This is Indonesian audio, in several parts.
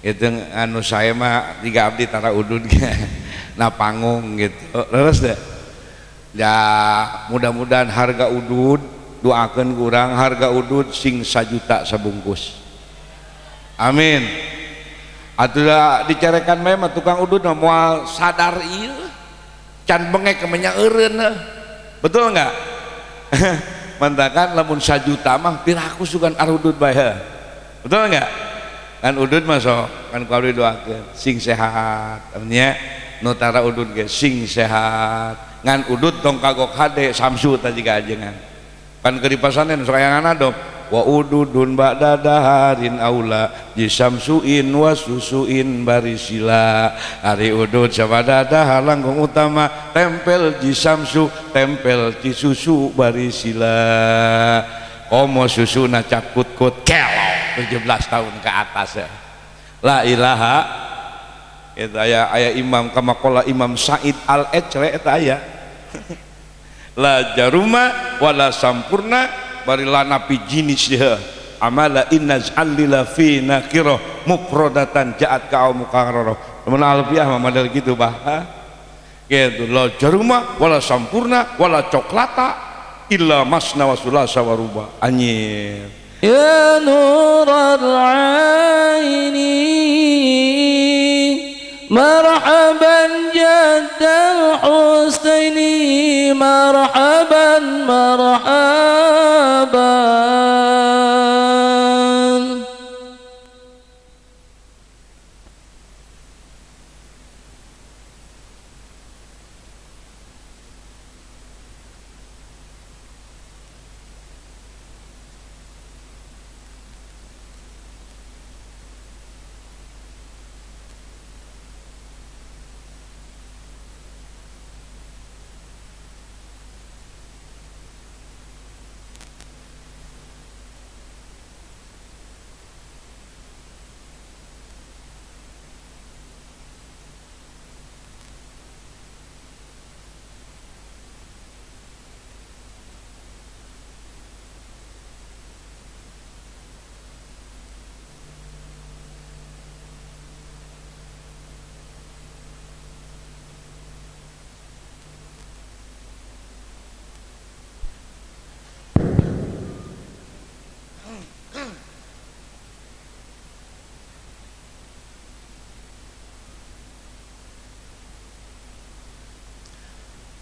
itu anu saya mah tiga abdi tara udud na panggung gitu terus deh ya mudah-mudahan harga udud doakan kurang harga udud sing 1 juta sabungkus amin atuh dicerekan mah tukang udud moal sadar ieu can bengek kemenya eureun betul enggak mantakan lamun 1 juta mah piraku sugan arudud bae betul enggak kan udud masuk kan kalau doakeun sing sehat artinya nu tara udud ge sing sehat ngan udud tong kagok hade samsu tadi ka ajengan kan ke dipasanen soyangan adom wa ududun ba'da daharin aula jisamsuin wa susuin barisila ari udud sabada dahar langkung utama tempel jisamsu tempel cisusu barisila komo susuna cakut-kut kelok 17 tahun ke atas ya la ilaha itu aya imam kama qala Imam Sa'id al-Echre eta aya la jaruma wala sampurna barila napi jinis dia amala innaz allila fi nakirah mufradatan ja'at ka mukarrarah mun alfiah mah model gitu bah gitu la jaruma wala sampurna wala coklata illa masna wa sulasa wa ruba anjir ya nural aini marhaban jaddal husaini marhaban marhaban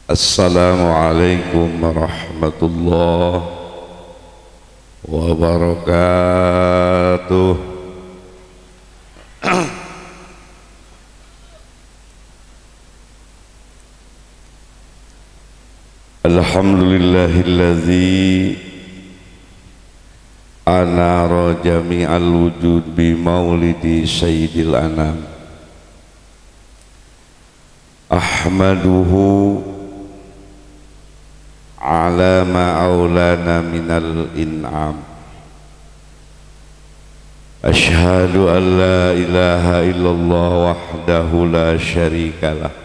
Assalamualaikum warahmatullahi wabarakatuh. Alhamdulillahilladzi anara jami'al wujud bi maulidi sayyidil anam. Ahmaduhu ala ma aulana minal in'am. Ashhadu an la ilaha illallah wahdahu la syarikalah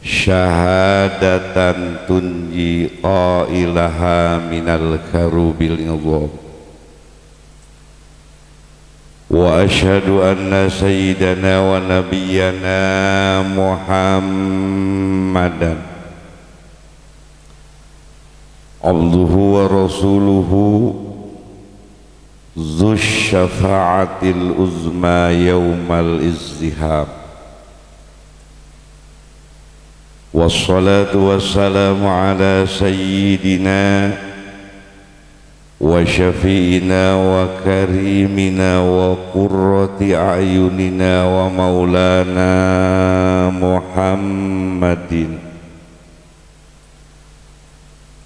syahadatan tunji qailaha minal karubil idham. Wa ashhadu anna sayyidana wa nabiyyana Muhammadan abduhu wa rasuluhu dzus syafa'atil uzma yaumal izdiham. Wassalatu wassalamu ala sayyidina wa syafi'ina wa karimina wa qurrati a'yunina wa maulana Muhammadin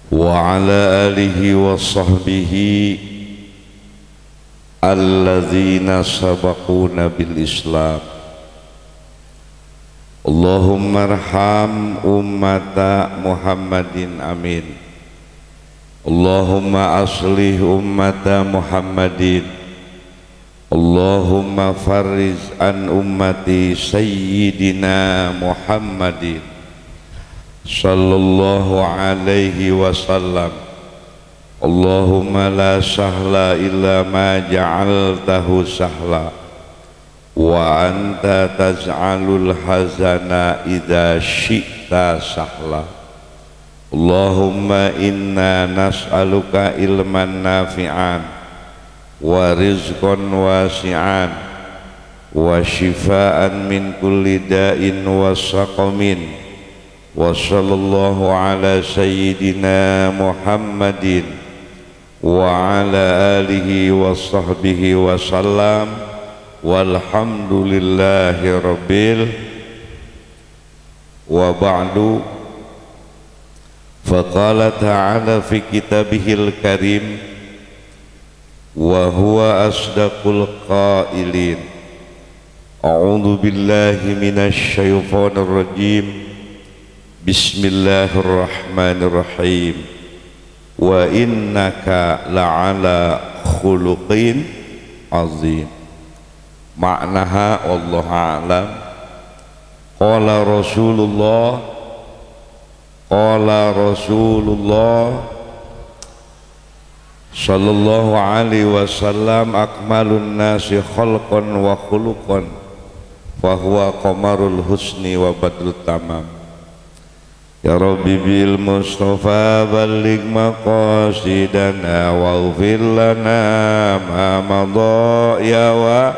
wa ala alihi wa sahbihi alladzina sabaquna bil islam. Allahumma arham ummata Muhammadin amin. Allahumma aslih ummata Muhammadin. Allahumma farriz an ummati sayyidina Muhammadin sallallahu alaihi wasallam Allahumma la sahla illa ma ja'altahu sahla wa anta taj'alul hazana idza syi'ta sahla. Allahumma inna nas'aluka ilman nafi'an wa rizqan wasi'an wa shifaan min kulli da'in wa saqamin. Wa sallallahu ala sayyidina Muhammadin wa ala alihi wa sahbihi wa sallam walhamdulillahi rabbil wa ba'du. Faqala ta'ala fi kitabihil karim wa huwa asdaqul qailin. A'udzu billahi minasy syaithanir rajim. Bismillahirrahmanirrahim. Wa innaka la'ala khuluqin azim. Maknaha wallahu a'lam. Qala Rasulullah sallallahu alaihi wasallam akmalun nasi khalqan wa khuluqan fa huwa qamarul husni wa badrut tamam. Ya Rabbi bil Mustafa balligh maqasidana waghfir lana ma madha ya wa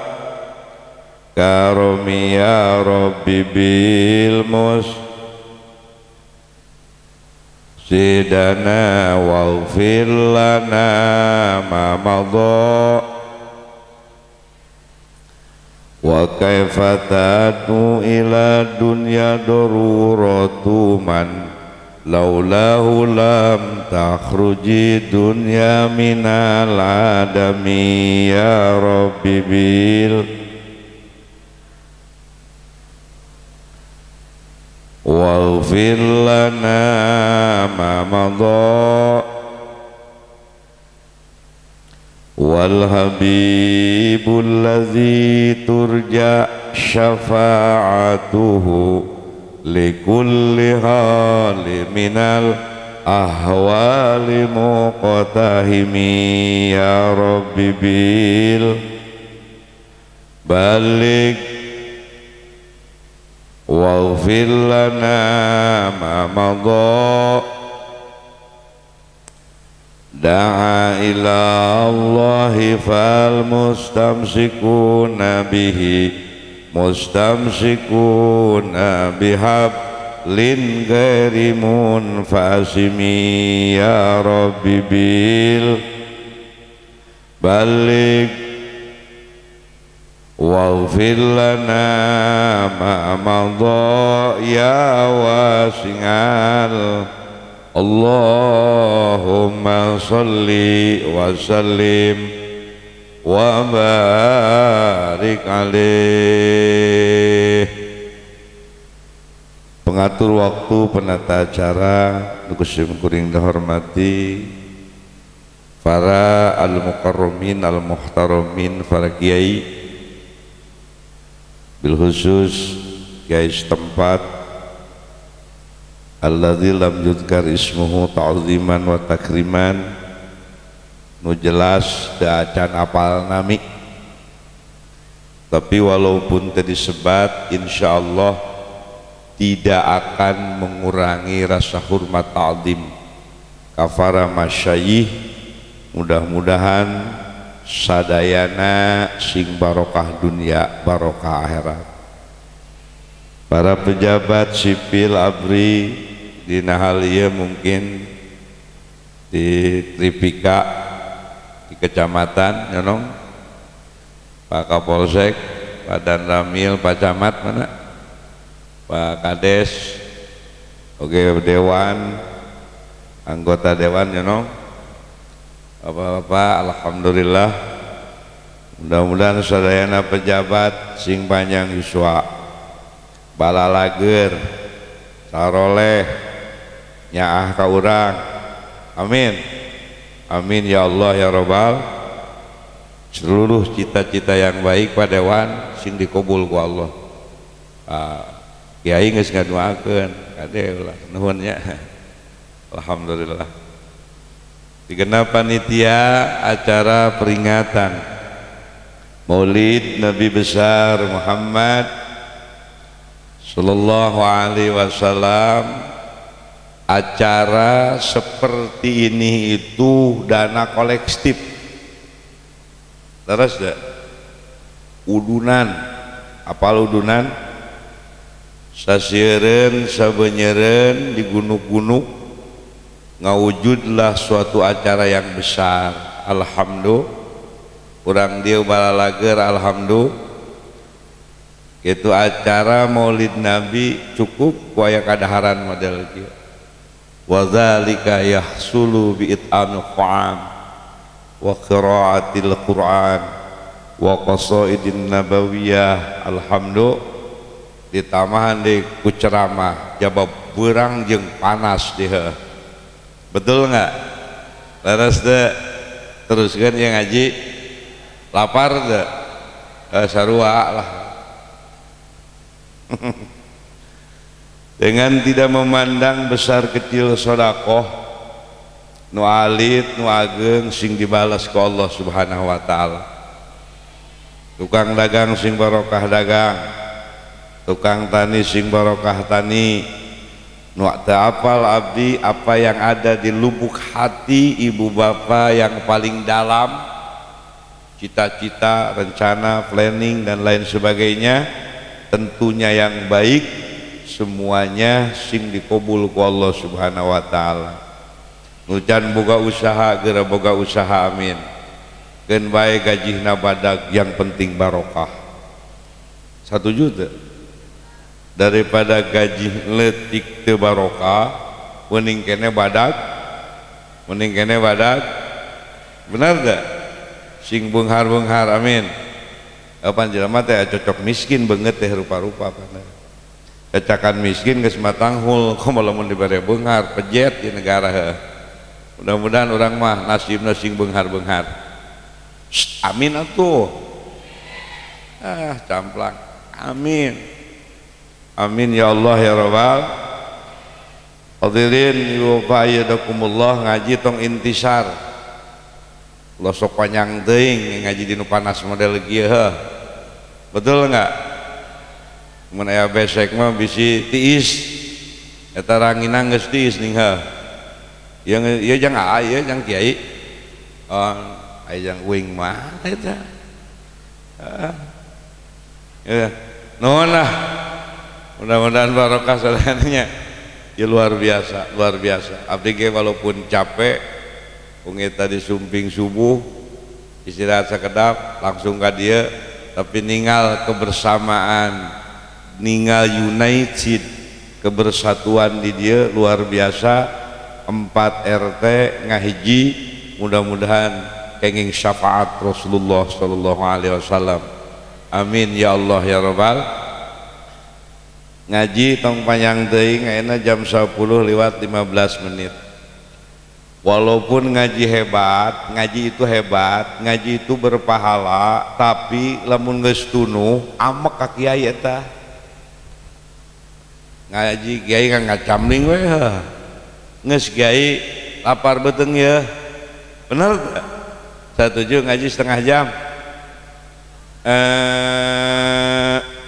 karami ya Rabbi bil Mustafa waghfir lana ma madha wa kaifa tatu ila dunya daruratu man laulahu lam takhruji dunya minal adami ya Rabbi bil waghfir lana ma madha wal habibul ladzi turja syafa'atuhu likulli hali minal ahwali muqtahimi ya Rabbi bil balik waghfir lana ma madha. Da'a ila Allahi fal mustamsikuna bihi mustamsikuna bihablin ghairi munfasimi ya Rabbi bil balik waghfir lana ma madha ya wasi'al. Allahumma salli wa sallim wa barik alaih. Pengatur waktu, penata acara, nukusim kuring dihormati para al-mukarramin al-muhtaramin, para kiai, bil khusus kiai setempat alladzi lam yuzkar ismuhu ta'ziman wa takriman, nu jelas da acan apal nami tapi walaupun tadi sebat insyaallah tidak akan mengurangi rasa hormat ta'zim kafara masyayikh. Mudah-mudahan sadayana sing barokah dunia barokah akhirat. Para pejabat sipil abri di Nahalia mungkin di Tripika di kecamatan nyonong Pak Kapolsek, Pak Dan Ramil, Pak Camat mana, Pak Kades, oke Dewan, anggota Dewan nyonong, Bapak-bapak, alhamdulillah, mudah-mudahan sadayana pejabat sing panjang yuswa, balalager, saroleh, nyaah ka urang, amin, amin ya Allah ya Rabbal. Seluruh cita-cita yang baik pada Dewan sing dikabul ku Allah. Kiai geus ngadoakeun kade ulah nuhun nya. Alhamdulillah. digenap panitia acara peringatan Maulid Nabi besar Muhammad sallallahu alaihi wasallam. Acara seperti ini itu dana kolektif. Terus dah udunan, apal udunan? Sasiereun sabenyeureun di gunung-gunung ngawujudlah suatu acara yang besar. Alhamdulillah urang dieu balalager alhamdulillah kitu acara Maulid Nabi cukup ku aya kadaharan model kieu. Wa dzalika yahsulu bi it'amil ta'am wa qiraatil Qur'an wa qasaidin nabawiyah. Alhamdulillah ditamahan deui ku ceramah jabab beurang jeung panas deh. Betul nggak? Laras deh teruskan yang ngaji lapar deh sarua lah. Dengan tidak memandang besar kecil sedekah nu alit nu ageng sing dibalas ku Allah Subhanahu wa taala. Tukang dagang sing barokah dagang, tukang tani sing barokah tani. Nu teu apal abdi apa yang ada di lubuk hati ibu bapa yang paling dalam, cita-cita, rencana, planning dan lain sebagainya, tentunya yang baik semuanya sing dikabul ku Allah Subhanahu wa taala. Nu can boga usaha geura boga usaha amin. Keun bae gajihna badag yang penting barokah. 1 juta daripada gaji leutik teu barokah mending kene badag, mending kene badag. Benar teu? Sing beunghar-beunghar amin. Kapan jelema teh cocok miskin beungeut teh rupa-rupa pana. Kecakan miskin geus matanghul komo lamun dibere beunghar pejet di negara heuh. Mudah-mudahan urang mah nasibna sing beunghar-beunghar. Amin atuh. Camplang. Amin. Amin ya Allah ya Rabbal. Hadirin wa fayyadakumullah ngaji tong intisar. Lo sok panjang teuing ngaji di nu panas model kieu heuh. Betul enggak? Mun aya besek mah bisi tiis eta rangina geus tiis ning heuh. Ieu jang ieu jang kiai. Aya jang uing mah eta. Ya, nuhun lah. Mudah-mudahan barokah sadananya. Ya luar biasa, luar biasa. Abdi ge walaupun capek ung eta disumping subuh istirahat sakedap langsung ka dieu tapi ninggal kebersamaan, ninggal united kebersatuan di dia luar biasa. 4 RT ngahiji mudah-mudahan kenging syafaat Rasulullah sallallahu alaihi wasallam. Amin ya Allah ya Rabbal. Ngaji tong panjang teuing ayeuna jam 10:15 menit. Walaupun ngaji hebat, ngaji itu hebat, ngaji itu berpahala, tapi lamun geus tunuh amek ka kiai eta. Ngaji kiai kan ngacamling we heuh. Geus kiai lapar beuteung ya. Bener teu? Satuju ngaji setengah jam.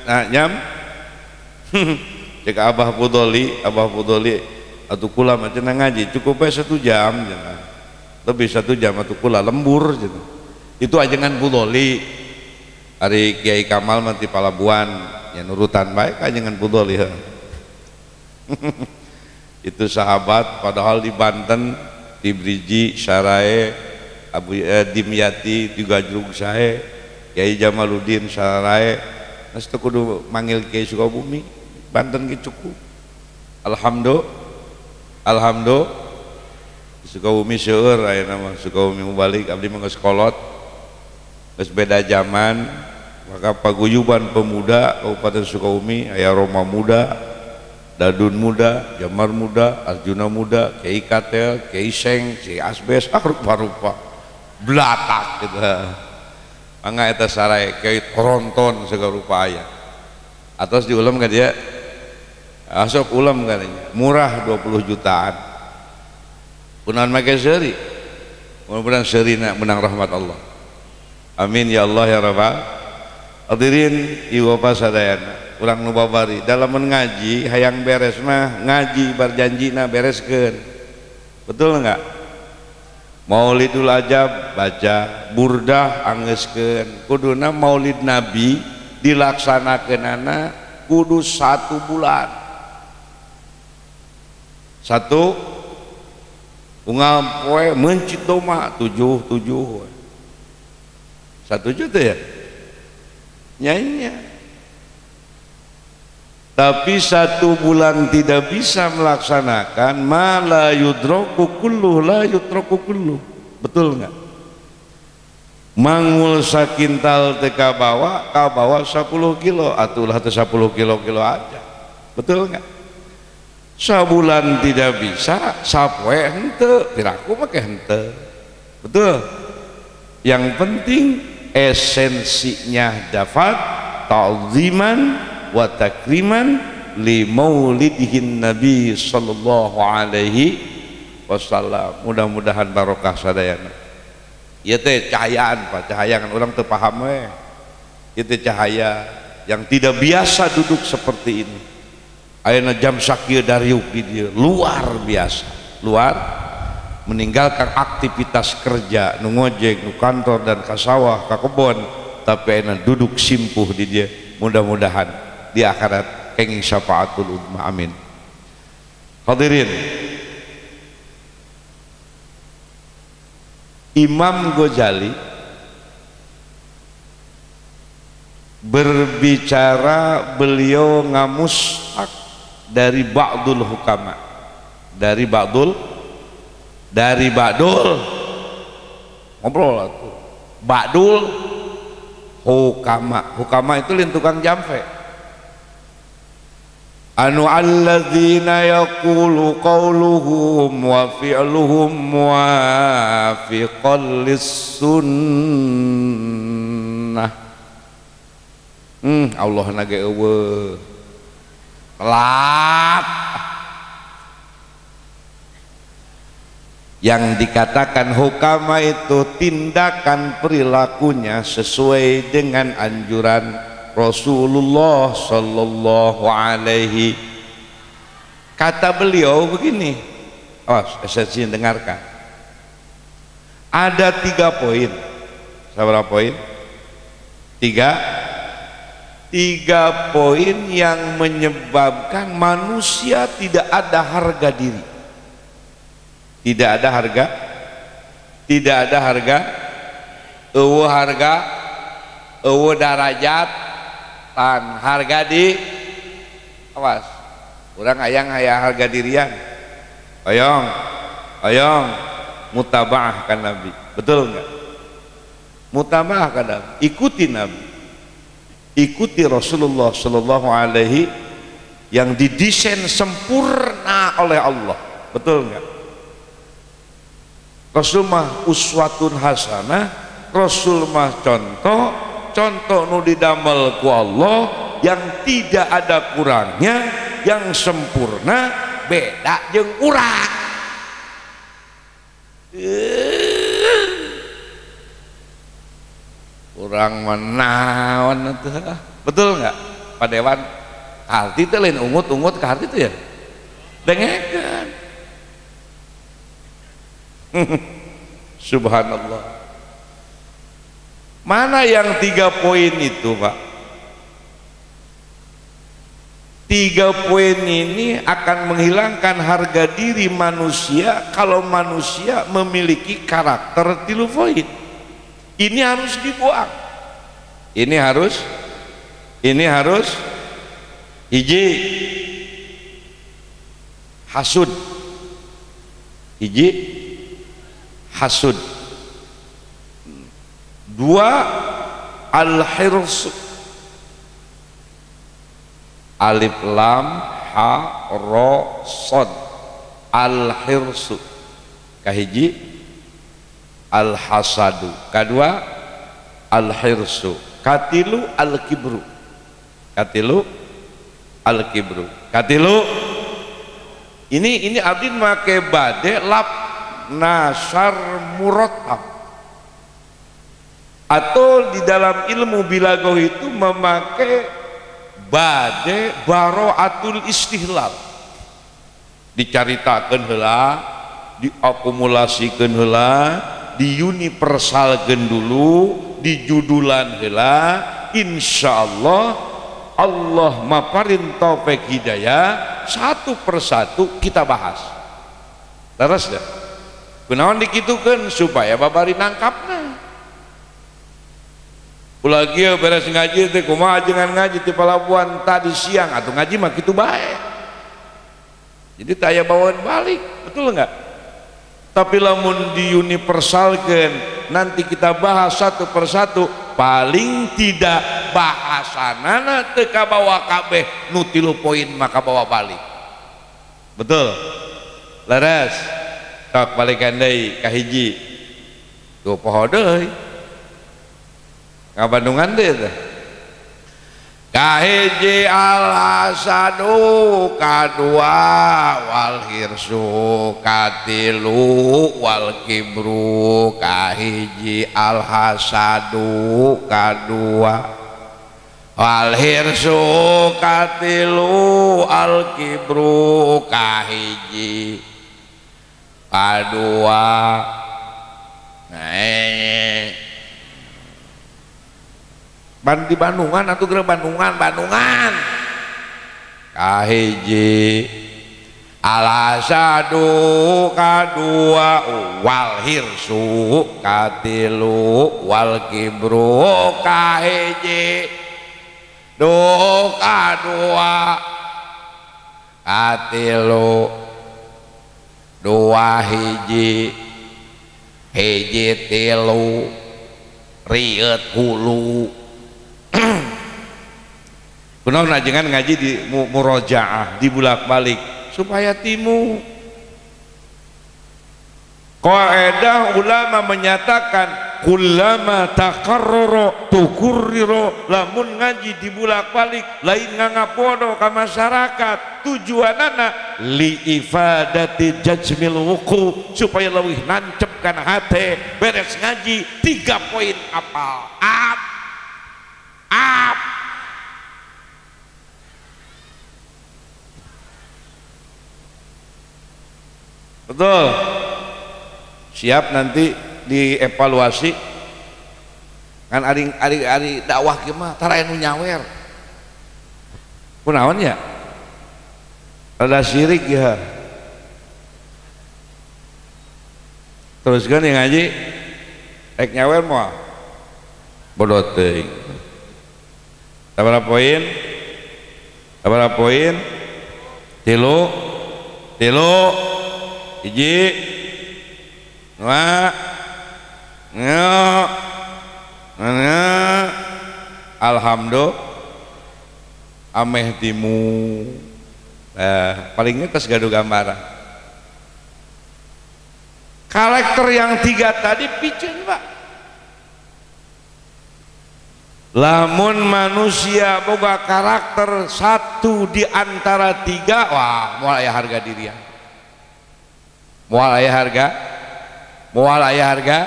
Nah jam cek Abah Pudoli atuh kula mah cenah ngaji cukup 1 jam cenah. Lebih 1 jam atuh kula lembur cenah. Itu ajengan Pudoli. Ari Kiai Kamal mah ti Palabuhan, ya nurutan bae ka ajengan Pudoli heuh. Itu sahabat padahal di Banten, di Briji, Sarae, Abu Dimyati di Gajrug sae, Kiai Jamaluddin Sarae, geus teu kudu manggil Kiai Sukabumi, Banten ge cukup. Alhamdulillah Sukabumi seueur ayeuna mah Sukabumi mubalik abdi mah geus kolot. Geus beda zaman, maka paguyuban pemuda Kabupaten Sukabumi aya Roma Muda, Dadun Muda, Jamar Muda, Arjuna Muda, Kiai Katel, Kiai Seng, Kiai Asbes, rupa-rupa blatak gitu. Mangga eta sarai Kiai Toronton segala rupa aya. Atos diulam ka dia. Asok ulam katanya. Murah 20 jutaan. Punaon make seuri. mudah-mudahan serina menang rahmat Allah. Amin ya Allah ya Rabbal. Hadirin ibu bapak sadayana, urang nu babari dalam ngaji hayang beres mah ngaji berjanjina bereskeun. Betul enggak? Maulidul Ajab baca, burdah anggeuskeun. Kuduna maulid Nabi dilaksanakeunana kudu 1 bulan. 1 unggal poe mencit doma 7 1 juta ya nyanyinya, tapi 1 bulan tidak bisa melaksanakan ma la yudraku kulluh la yudraku kulluh. Betul nggak? Mangul sakintal teka bawa 10 kilo atulah 10 kilo aja. Betul nggak? Sabulan tidak bisa sapoe hente piraku make hente. Betul. Yang penting esensinya dapat ta'ziman wa takriman li maulidihin Nabi sallallahu alaihi wasallam. Mudah-mudahan barokah sadayana. Ieu teh cahayaan Pak, cahaya kan orang teu paham we. Ieu teh cahaya yang tidak biasa duduk seperti ini. Ayeuna jam sakieu dariuk di dieu luar biasa. Luar meninggalkan aktivitas kerja nu ngojek nu kantor dan ka sawah ka kebon, tapi ayeuna duduk simpuh di dia. Mudah-mudahan di akhirat kenging syafaatul ummah. Amin. Hadirin, Imam Ghazali berbicara, beliau ngamustak dari ba'dul hukama, dari ba'dul ngobrol tuh ba'dul hukama itu lain tukang jampe anu alladzina yaqulu qawluhum wa fi'luhum muwafiqan lis-sunnah. Allah nage eueuh telat. Yang dikatakan hukama itu tindakan perilakunya sesuai dengan anjuran Rasulullah sallallahu alaihi. Kata beliau begini, esensi dengarkan. Ada 3 poin. Berapa poin? 3 poin yang menyebabkan manusia tidak ada harga diri. Tidak ada harga, eueuh darajat, tan harga di awas. Urang hayang harga dirian. Oyong mutabaah kan Nabi. Betul enggak? Mutabaah kan Nabi. Ikuti Nabi. Ikuti Rasulullah sallallahu alaihi yang didesain sempurna oleh Allah. Betul enggak? Rasul mah uswatun hasanah, Rasul mah contoh nu didamel ku Allah yang tidak ada kurangnya, yang sempurna, beda jeung urang. Urang menawan atuh. Betul enggak? Pak Dewan, arti teh lain ungut ka arti teh ya. Dengekeun. Subhanallah. Mana yang 3 poin itu Pak? 3 poin ini akan menghilangkan harga diri manusia kalau manusia memiliki karakter 3 poin. Ini harus dibuang. Ini harus hiji hasud. Hasud. 2 al-hirsu. Alif lam ha ro sod. Al-hirsu. Kahiji al-hasadu. Kadua al-hirsu. Katilu al-kibru. Katilu ini abdi make bade lap nasar murattab, atau di dalam ilmu bilaghah itu memakai bade baraatul istihlal, dicaritakeun heula, diakumulasikan heula, diuniversalkan dulu, dijudulan heula, insyaallah Allah maparin taufik hidayah, satu persatu kita bahas. Terus dah kunaon dikitukeun supaya babari nangkapna. Ulah kieu beres ngaji teh kumaha jangan ngaji di palabuhan tadi siang atau ngaji mah kitu bae. Jadi taya bawaan balik, betul enggak? Tapi lamun diuniversalkan, nanti kita bahas satu persatu, paling tidak bahasanana teu kabawa kabeh nu 3 poin maka bawa balik. Betul? Laras. Tok balikan deui ka hiji. Tuh poho deui. Ka Bandungan deui teh. Kahiji al-hasadu, kadua wal hirsu, katilu wal kibru. Kahiji al-hasadu, kadua wal hirsu, katilu al kibru. Kahiji kadua di Bandungan atau geura Bandungan kahiji al-hasadu, kadua wal hirsu, katilu wal kibru. Kahiji kadua katilu dua hiji tilu rieut hulu. Kunaon jangan ngaji di murojaah, dibulak balik supaya timu. Kaidah ulama menyatakan kullama takarrara tukurriro, lamun ngaji dibulak balik lain ngangapodo ka masyarakat, tujuanana li ifadati jajmil wuqu, supaya leuwih nancep kana hate beres ngaji 3 poin apal. Betul. Siap nanti dievaluasi kan ari dakwah kieu mah tara anu nyawer. Kunaon ya? Rada syirik ya. Teruskan yang ngaji rek nyawer moal. Bodoh teuing. Sabaraha poin? Sabaraha poin? Tilu hiji dua alhamdulillah ameh timu. Palingnya tes gaduh gambaran karakter yang 3 tadi piceun Pak. Lamun manusia boga karakter 1 di antara 3, wah moal aya harga dirian, moal aya harga.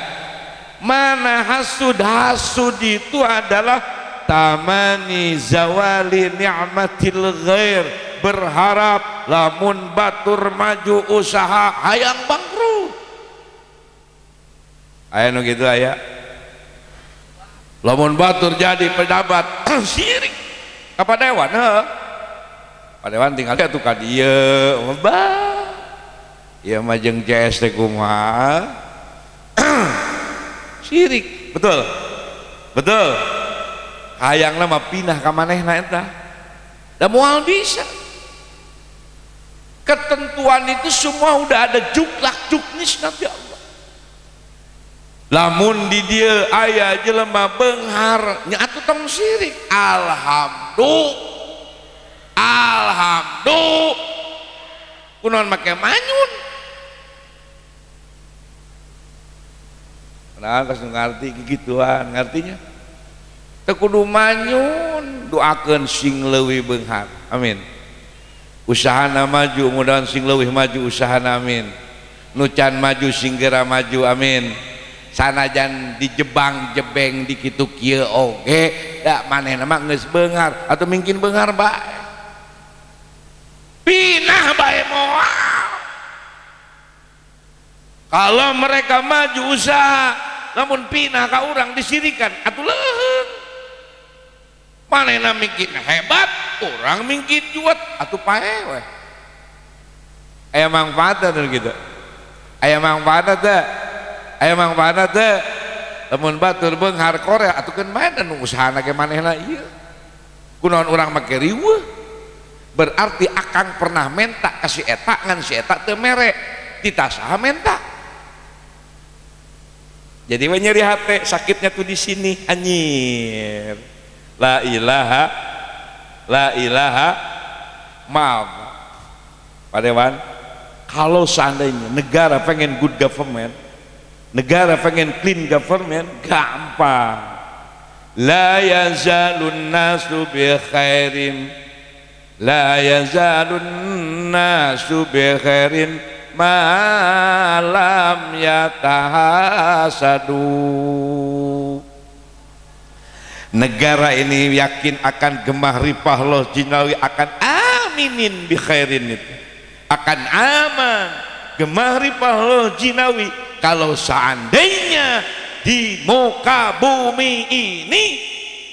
Mana hasud itu adalah tamani zawali ni'matil ghair, berharap lamun batur maju usaha hayang bangkrut. Aya nu kitu aya. Lamun batur jadi pejabat syirik ka padewan, padewan tinggal atuh ka dieu ieu mah jeung CS teh kumaha syirik. Betul hayangna mah pindah ka manehna eta da moal bisa. Ketentuan itu semua udah ada juklak juknis Nabi Allah. Lamun di dia aya jelema beunghar nya atuh tong syirik. Alhamdulillah kunaon make manyun. Nah, kasih ngerti gituan, ngartinya teu kudu manyun, doakeun sing leuwih beunghar, amin. Usahana maju, mudahan sing leuwih maju usahana, amin. nucan maju singgera maju amin sanajan dijebang jebeng di kitu kieu oge da manehna mah geus beungar atau mungkin beungar bae pinah bae moal kalau mereka maju usaha namun pinah ka urang disirikan atuh leuheung manehna mungkin hebat urang mungkin juot atuh pae we aya manfaatna gitu aya manfaatna teh aya manfaatna teh lamun batur beunghar Korea atukeun maen anu usahana ge manehna ieu kunaon urang make riweuh berarti akang pernah menta ka si eta ngan si eta teu mere tita saha menta jadi we nyeri hate sakitnya tuh di sini anjir la ilaha maaf Pak Dewan kalau seandainya negara pengen good government negara pengen clean government gampang la yazalun nasu bi khairin la yazalun nasu bi khairin malam yatahasadu negara ini yakin akan gemah ripah loh jinawi akan aminin bi khairin itu akan aman gemah ripah loh jinawi kalau seandainya di muka bumi ini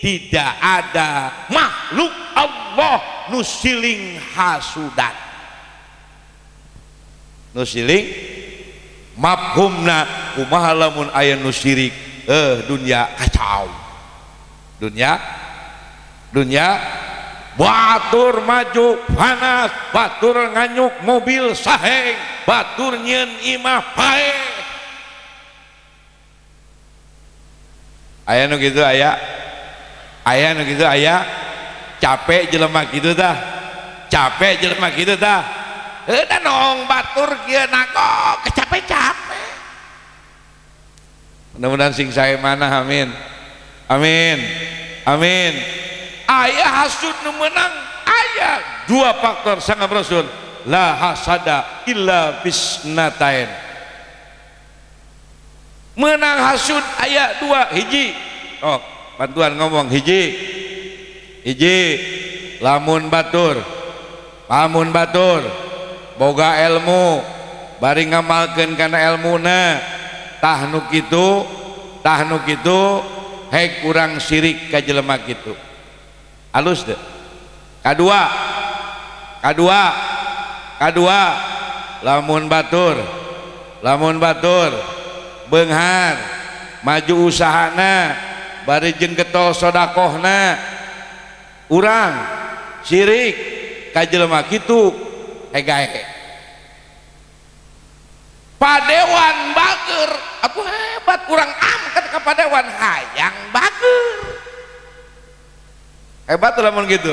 tidak ada makhluk Allah nusiling hasudan nusiling mafhumna kumaha lamun aya nusirik dunia kacau dunia batur maju panas batur nganyuk mobil saheng batur nyeun imah pae aya nu kitu aya nu kitu aya capek jelema kitu tah capek jelema kitu tah da nong batur kieu nagok capek-capek mudah-mudahan sing sae mana amin amin amin aya hasud nu menang aya dua faktor sangam Rasul la hasada illa bisnatain menang hasud aya dua hiji oh bantuan ngomong hiji lamun batur boga ilmu bari ngamalkeun kana ilmuna tah nu kitu hek kurang sirik ka jelema kitu halus deh kadua lamun batur beunghar maju usahana bari jeung getol sodakohna urang sirik ka jelema kitu hegae padewan bager aku hebat kurang angkat ke padewan hayang bager hebat lamun gitu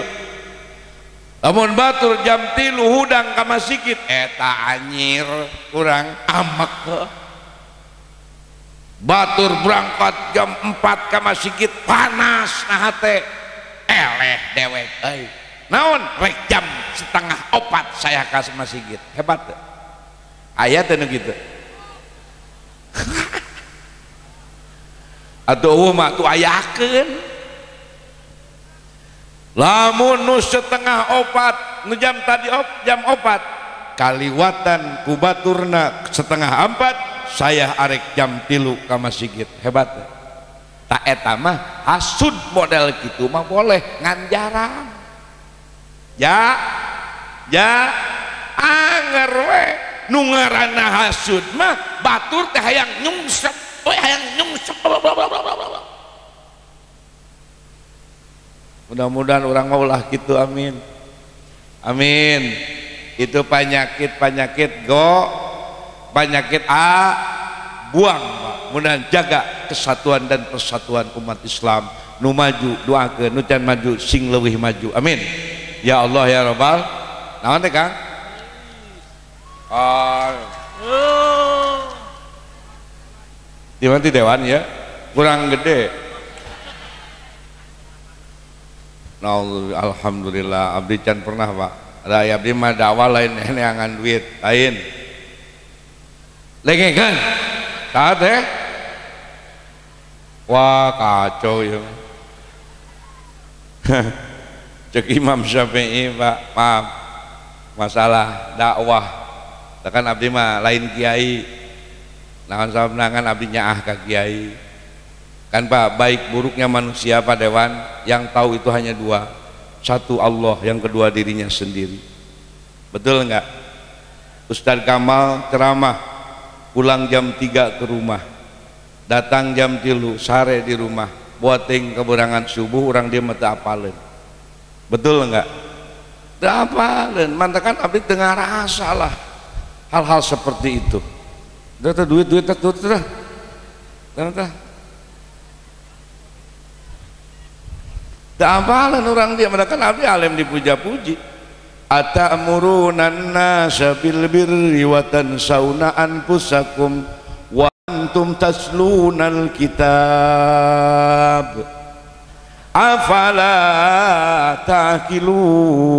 lamun batur jam 3 hudang ka masjid eta anyir kurang amak batur berangkat jam 4 ka masjid panas nah teh eleh dewek naon rek jam 3:30 saya ka masjid hebat tuh aya teh nu kitu atuh mah tuh ayakeun lamun nu 3:30 nu jam tadi jam 4 kaliwatan ku baturna 3:30 saya arek jam 3 ka masjid hebat tuh tak eta mah hasud model kitu mah boleh ngan jarang ya anger we nu ngaranna hasud mah batur teh hayang nyungsep we hayang nyungsep mudah-mudahan orang mau ulah gitu amin amin itu penyakit buang mudah jaga kesatuan dan persatuan umat Islam nu maju doakeun nu can maju sing leuwih maju amin ya Allah ya Rabbal naon teh Kang di mana dewan ya kurang gede nah, alhamdulillah abdi can pernah Pak ada abdi mah dakwah lain neangan duit lain dengekeun saat wah kacau ya. Cek Imam Syafi'i, Pak, maaf masalah dakwah tekan abdi mah lain kiai naon sabenangan abdi nyaah ka kiai kan Pak. Baik buruknya manusia Pak Dewan, yang tahu itu hanya dua, satu Allah, yang kedua dirinya sendiri. Betul enggak? Ustadz Kamal ceramah pulang jam 3 ke rumah, datang jam 3 sare di rumah, buating keberangan subuh orang dia mata apaleun. Betul enggak? Teu apaleun, mantakan abdi teu ngarasa lah hal-hal seperti itu. Teu duit-duit teh tah. Teu apaleun orang dia, mantakan abdi alem dipuja-puji. Atamuruna an-nasa bil birri wa tansawna anfusakum wa antum taslunal kitab afala ta'qilun.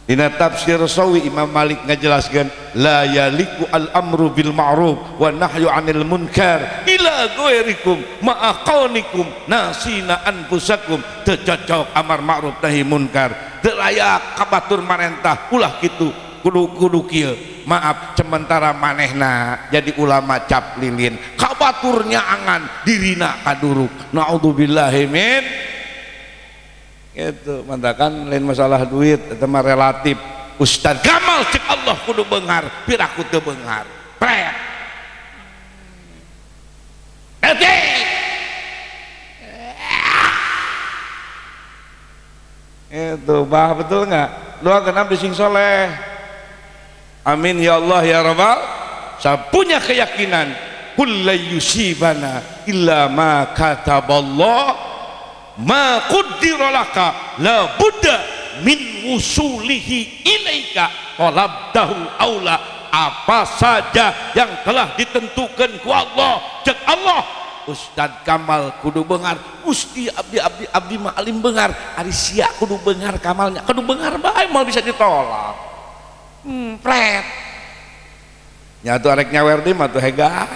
Dina tafsir Sawi Imam Malik ngajelaskeun la yaliku al-amru bil ma'ruf wa nahyu 'anil munkar ila ghairikum ma'aqanikum nasina anfusakum. Teu cocok amar ma'ruf nahi munkar, teu layak kabatur marentah ulah kitu kudu kieu. Maaf sementara manehna jadi ulama cap lilin, kabaturnya angan dirina kaduruk. Naudzubillahi min gitu. Mantakan lain masalah duit itu mah relatif. Ustadz Kamal cek Allah kudu beunghar, piraku teu beunghar pret itu bah. Betul nggak? Doakan abdi sing soleh, amin ya Allah ya Rabbal. Saya punya keyakinan kulla yusibana illa ma kataballah ma qaddara laka la budda min wusulihi ilaika qalabtahu aula. Apa saja yang telah ditentukan ku Allah, cek Allah Ustadz Kamal kudu beunghar, Gusti abdi mah alim beunghar, ari sia kudu beunghar Kamalnya kudu beunghar bae mal bisa ditolak. Pret nyatu arek nyawer di mah tuh hega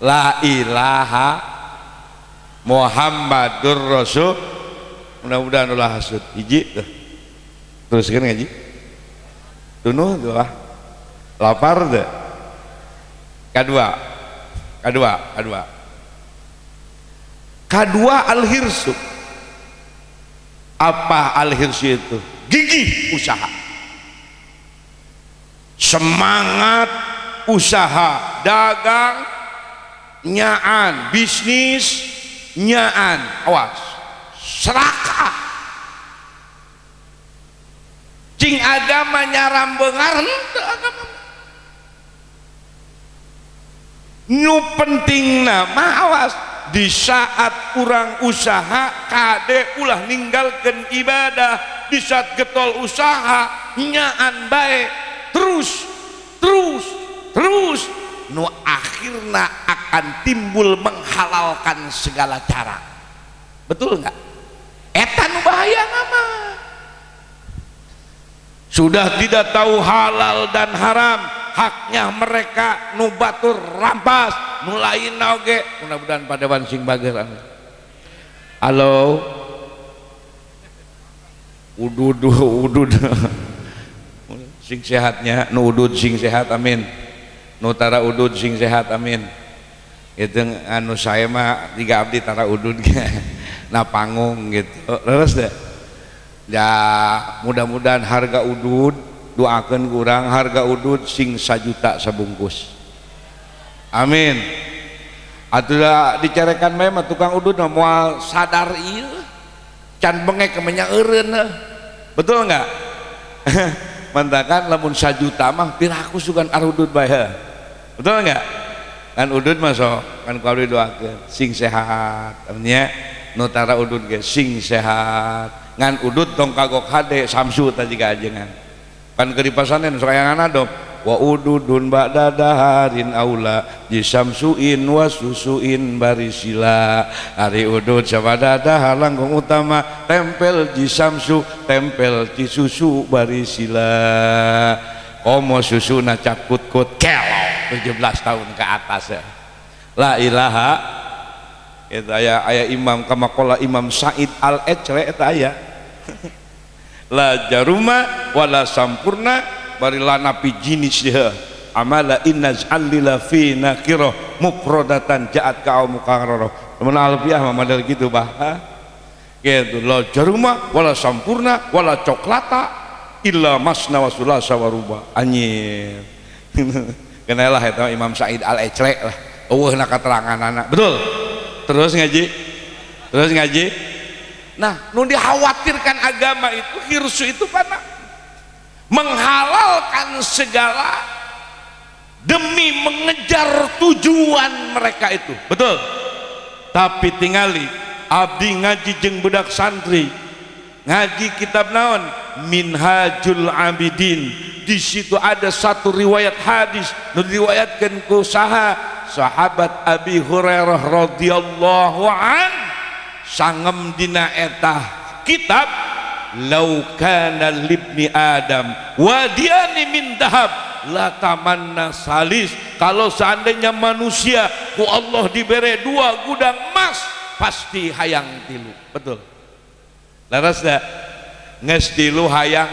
la ilaha Muhammadur Rasul. Mudah-mudahan ulah hasud hiji tuh. Teruskan ngaji tunuh tuh ah lapar deh. Kedua al-hirsu. Apa al-hirsu itu? Gigih usaha, semangat usaha, dagang nyaan, bisnis nyaan, awas serakah. Cing agama nyaram beunghar henteu agama nu pentingna mah awas di saat urang usaha kade ulah ninggalkeun ibadah, di saat getol usaha nyaan bae terus nu akhirna akan timbul menghalalkan segala cara. Betul nggak? Eta nu bahaya nama. Sudah tidak tahu halal dan haram, haknya mereka nu batur rampas, nu lain oge. Mudah-mudahan pada wan sing bager. Halo, udud sing sehatnya, nu udud sing sehat amin. Nutara udud sing sehat amin. Itu anu saya mah tiga abdi tara udud na panggung gitu. Leres deh. Ya mudah-mudahan harga udud doakeun kurang harga udud sing 1 juta sabungkus. Amin. Atuh dicerekan mah tukang udud mah moal sadar ieu. Can bengek kemenya eureun. Betul enggak? Mantakan lamun 1 juta mah piraku sugan arudud bae. Betul enggak? Kan udud mah sok kan kudu doakeun sing sehat. Artinya nutara udud ge sing sehat. Ngan udud tong kagok hade samsu tadi ka ajengan. Kan ke dipasanen sok ayangan adom wa ududun ba'da daharin aula jisamsuin wa susuin barisila. Ari udud sabada dahar langkung utama tempel jisamsu tempel cisusu barisila. komo susuna cakut-kut kelok 17 tahun ke atas ya. La ilaha itu aya imam kama qala Imam Sa'id Al-Echre eta aya la jaruma wala sampurna barila napi jinis dia amala innaz allila fi nakirah mufradatan ja'at ka mukarrarah mun alfiah mah model gitu bah gitu la jaruma wala sampurna wala coklata illa masna wa sulasa wa ruba anjir kenalah eta Imam Sa'id Al-Echre lah eueuhna kateranganana betul. Terus ngaji. Nah, nu dikhawatirkan agama itu hirsu itu pana menghalalkan segala demi mengejar tujuan mereka itu, betul. Tapi tingali abdi ngaji jeung budak santri ngaji kitab naon Minhajul Abidin, di situ ada satu riwayat hadis nu diriwayatkeun ku sahabat Abi Hurairah radhiyallahu an sangem dina eta kitab lau kana libni Adam wadiani min dahab la tamanna salis, kalau seandainya manusia ku Allah diberi 2 gudang emas pasti hayang tilu, betul. Laras da geus tilu hayang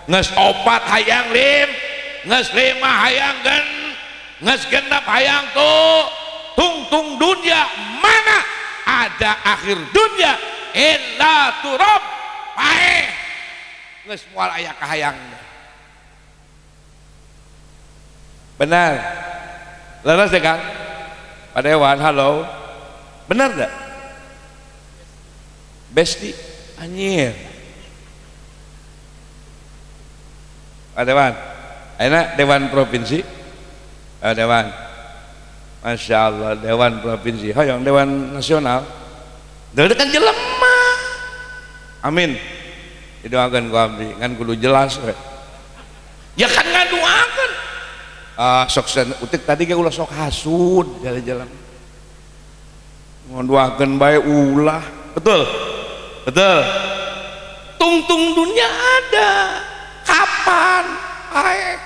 geus 4 hayang 5 geus 5 hayang geus genep hayang tung dunia, mana ada akhir dunia illa turab paeh geus moal aya kahayang. Benar laras deh Kang Pak Dewan, halo benar gak Besti anjir Pak Dewan enak Dewan Provinsi Dewan, Masya Allah Dewan Provinsi, hoyong Dewan Nasional, kan jelema, amin. Didoakan ku abdi, kan kudu jelas, ya kan ngaduakan. Sok utik tadi ke ulah sok hasud jalan-jalan, ngaduakan baik ulah, betul. Tung dunia ada, kapan? Baik.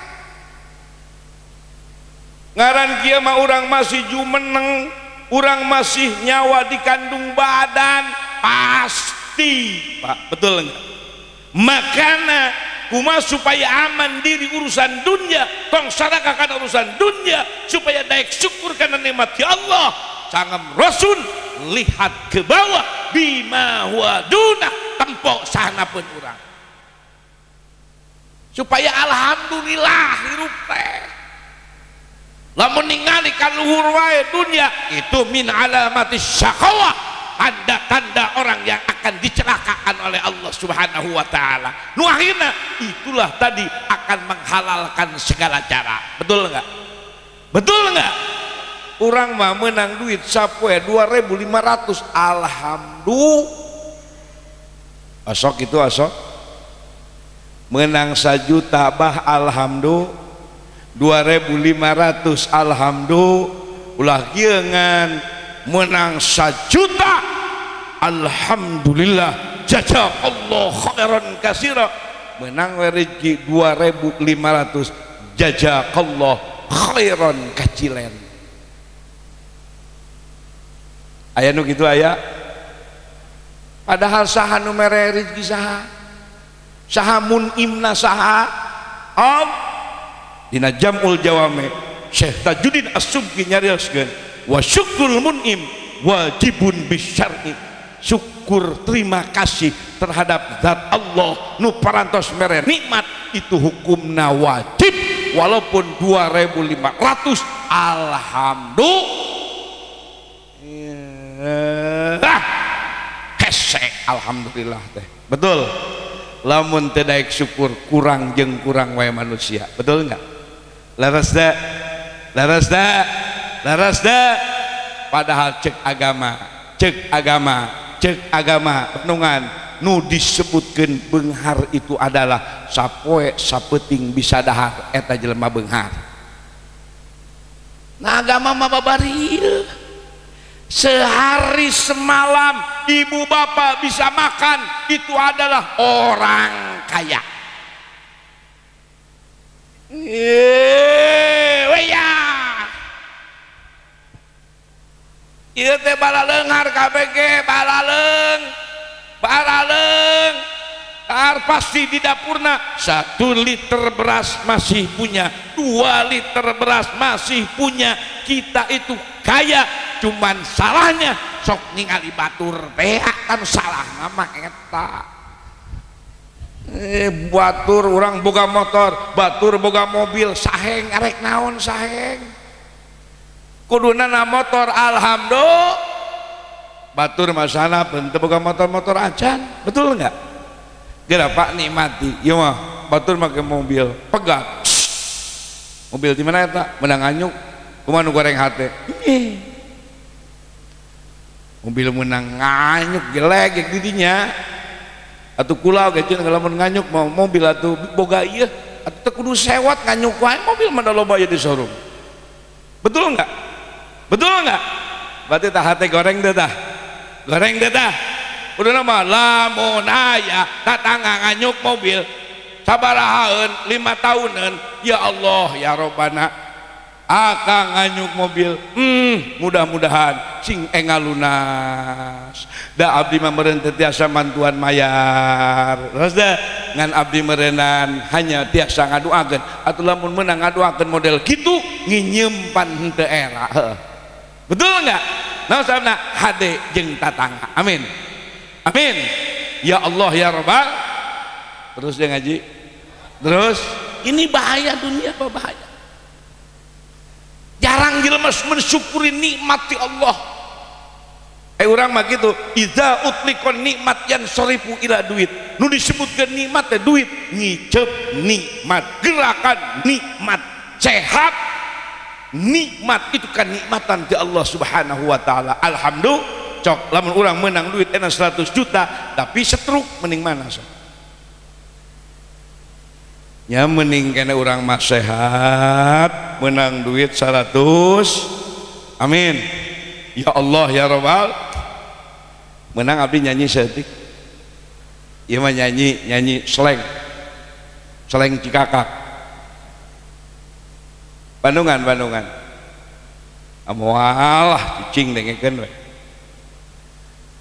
Ngaran kieu mah urang masih jumeneng, urang masih nyawa di kandung badan pasti Pak, betul enggak? Makanya kumaha supaya aman diri urusan dunia, tong sadaqah kana urusan dunia supaya daek syukur kana nikmat ya Allah. Sangem Rasul lihat ke bawah bima huwa dunah tempok sahanapeun urang supaya alhamdulillah hirup teh. Lamun ningali kaluhur wae dunia itu min alamatis syaqawah, tanda-tanda orang yang akan dicelakakan oleh Allah Subhanahu wa taala. Nu akhirna itulah tadi akan menghalalkan segala cara. Betul enggak? Betul enggak? Urang mah menang duit sapoe 2.500 alhamdulillah. Asok itu asok. Menang 1 juta bah alhamdulillah. 2.500 alhamdulillah. Ulah kieu ngan menang 1 juta alhamdulillah jazakallahu khairan katsira. Menang rezeki 2.500 jazakallahu khairan kacilen. Aya nu kitu aya. Padahal saha nu mere rezeki saha munimna saha dina Jamul Jawame Syekh Tajuddin As-Subki nyarioskeun wa syukrul mun'im wajibun bisyar'i, syukur terima kasih terhadap zat Allah nu parantos mere nikmat itu hukumna wajib walaupun 2.500 alhamdulillah hese alhamdulillah teh. Betul. Lamun teu daek syukur kurang jeung kurang wae manusia, betul enggak? Laras da padahal cek agama penungan nu disebutkeun beunghar itu adalah sapoe sapeuting bisa dahar eta jelema beunghar. Nah agama mah babaril sehari semalam ibu bapak bisa makan itu adalah orang kaya. Weya ieu teh balaleung KBG balaleung pasti di dapurna 1 liter beras masih punya, 2 liter beras masih punya. Kita itu kaya, cuman salahnya sok ningali batur teh kan salah nama eta. Batur orang boga motor, batur boga mobil, saheng arek naon saheng. Kuduna na motor alhamdulillah. Batur masana teu boga motor-motor acan, betul enggak? Gara Pak nikmati, ieu mah batur make mobil pegat. Mobil di mana eta? Menang anyuk. Kumaha nu goreng hate? Mobil menang nganyuk jelek di dinya. Atuh kulau ge ceun lamun nganyuk mau mobil atuh boga ieu, atuh teu kudu sewot nganyuk wae mobil mah da loba aya di showroom. Betul enggak? Betul enggak? Berarti tah hate goreng teh tah. Goreng teh tah. Udah nama lamun aya tatangga nganyuk mobil sabarahaeun 5 tahunan ya Allah ya Robbana akang nganyuk mobil mudah-mudahan sing engal lunas da abdi mah meureun teu tiasa mantuan mayar terus da ngan abdi meureunnan hanya tiasa ngaduakeun atuh lamun meunang ngaduakeun model kitu nginyempan henteu era betul enggak? Nah sabna hade jeung tatangga amin amin ya Allah ya Rabbal. Terus dia ngaji terus ini bahaya dunia apa bahaya, jarang jelema mensyukuri nikmati Allah. Urang mah gitu idza utliqon nikmat yang sorifu ila duit nu disebutkeun nikmat teh duit ngicep nikmat gerakan nikmat sehat nikmat itu kan nikmatan ti Allah subhanahu wa ta'ala. Alhamdulillah cok lamun urang menang duit enak 100 juta tapi setruk mending mana so ya mending kena urang mah sehat menang duit 100 amin ya Allah ya Rabbal. Menang abdi nyanyi setik ieu mah nyanyi slang Cikakak Bandungan amoalah cicing dengekeun we.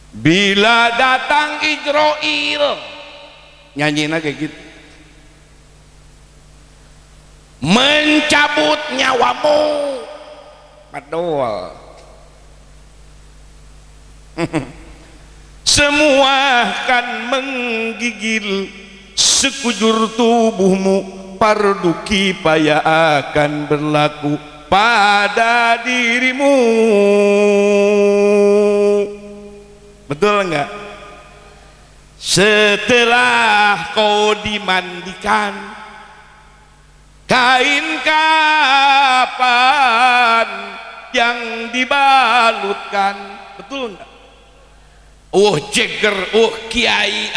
Bila datang Ijroil nyanyinya kayak gitu mencabut nyawamu padahal semua akan menggigil sekujur tubuhmu fardu kifayah akan berlaku pada dirimu. Betul enggak? Setelah kau dimandikan kain kapan yang dibalutkan, betul enggak? Jeger, kiai,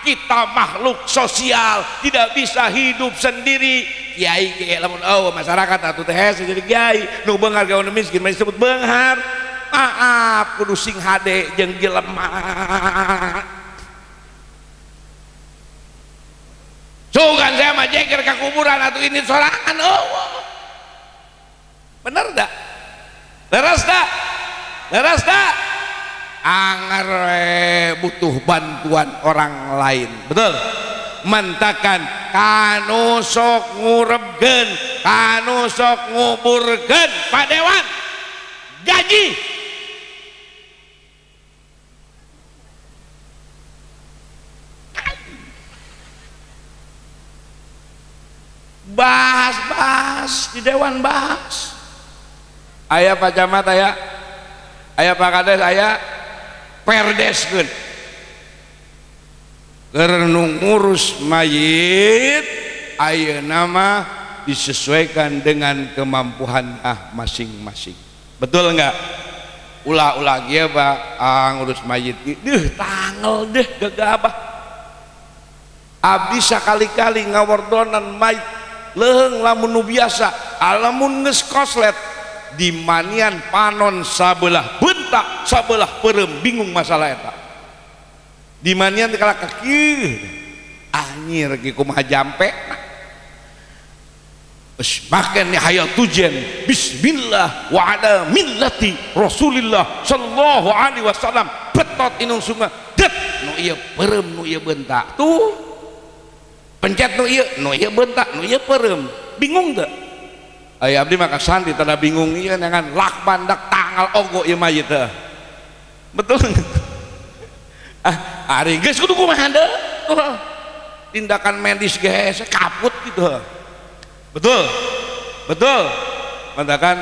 kita makhluk sosial tidak bisa hidup sendiri. Kiai lamun masyarakat atuh teh jadi kiai nu beunghar gawe miskin mah disebut beunghar. Maaf kudu sing hade jeung jelema. Sugan saya mah jeger ka kuburan atuh ini sorangan bener dah? Leres dah? Anger butuh bantuan orang lain, betul? Mentakan kanu sok ngurebkeun, kanu sok nguburkeun Pak Dewan gaji bahas di Dewan bahas aya Pak Camat aya Pak Kades aya perdeskeun keur nu ngurus mayit ayeuna mah disesuaikan dengan kemampuan masing-masing, betul enggak? Ulah-ulah ge Pak ngurus mayit tangel deh gegabah abdi sakali-kali ngawordonan mayit leung lamun nu biasa alamun geus koslet di manian panon sabelah bentak sabelah perem bingung masalah eta di manian teh kalak kieu anyir ge kumaha jampe makan ni hayal tujen bismillah wa ala millati rasulillah sallallahu alaihi wasallam betot inung sunga det nu ieu perem nu ieu bentak tuh pencet nu ieu bentak nu ieu perem bingung teu aya abdi mah kasanti tada bingung ieu dengan lak bandak tanggal ogo ieu mah ieu teh betul ari geus kudu kumaha deui tindakan medis geus kaput gitu betul mengatakan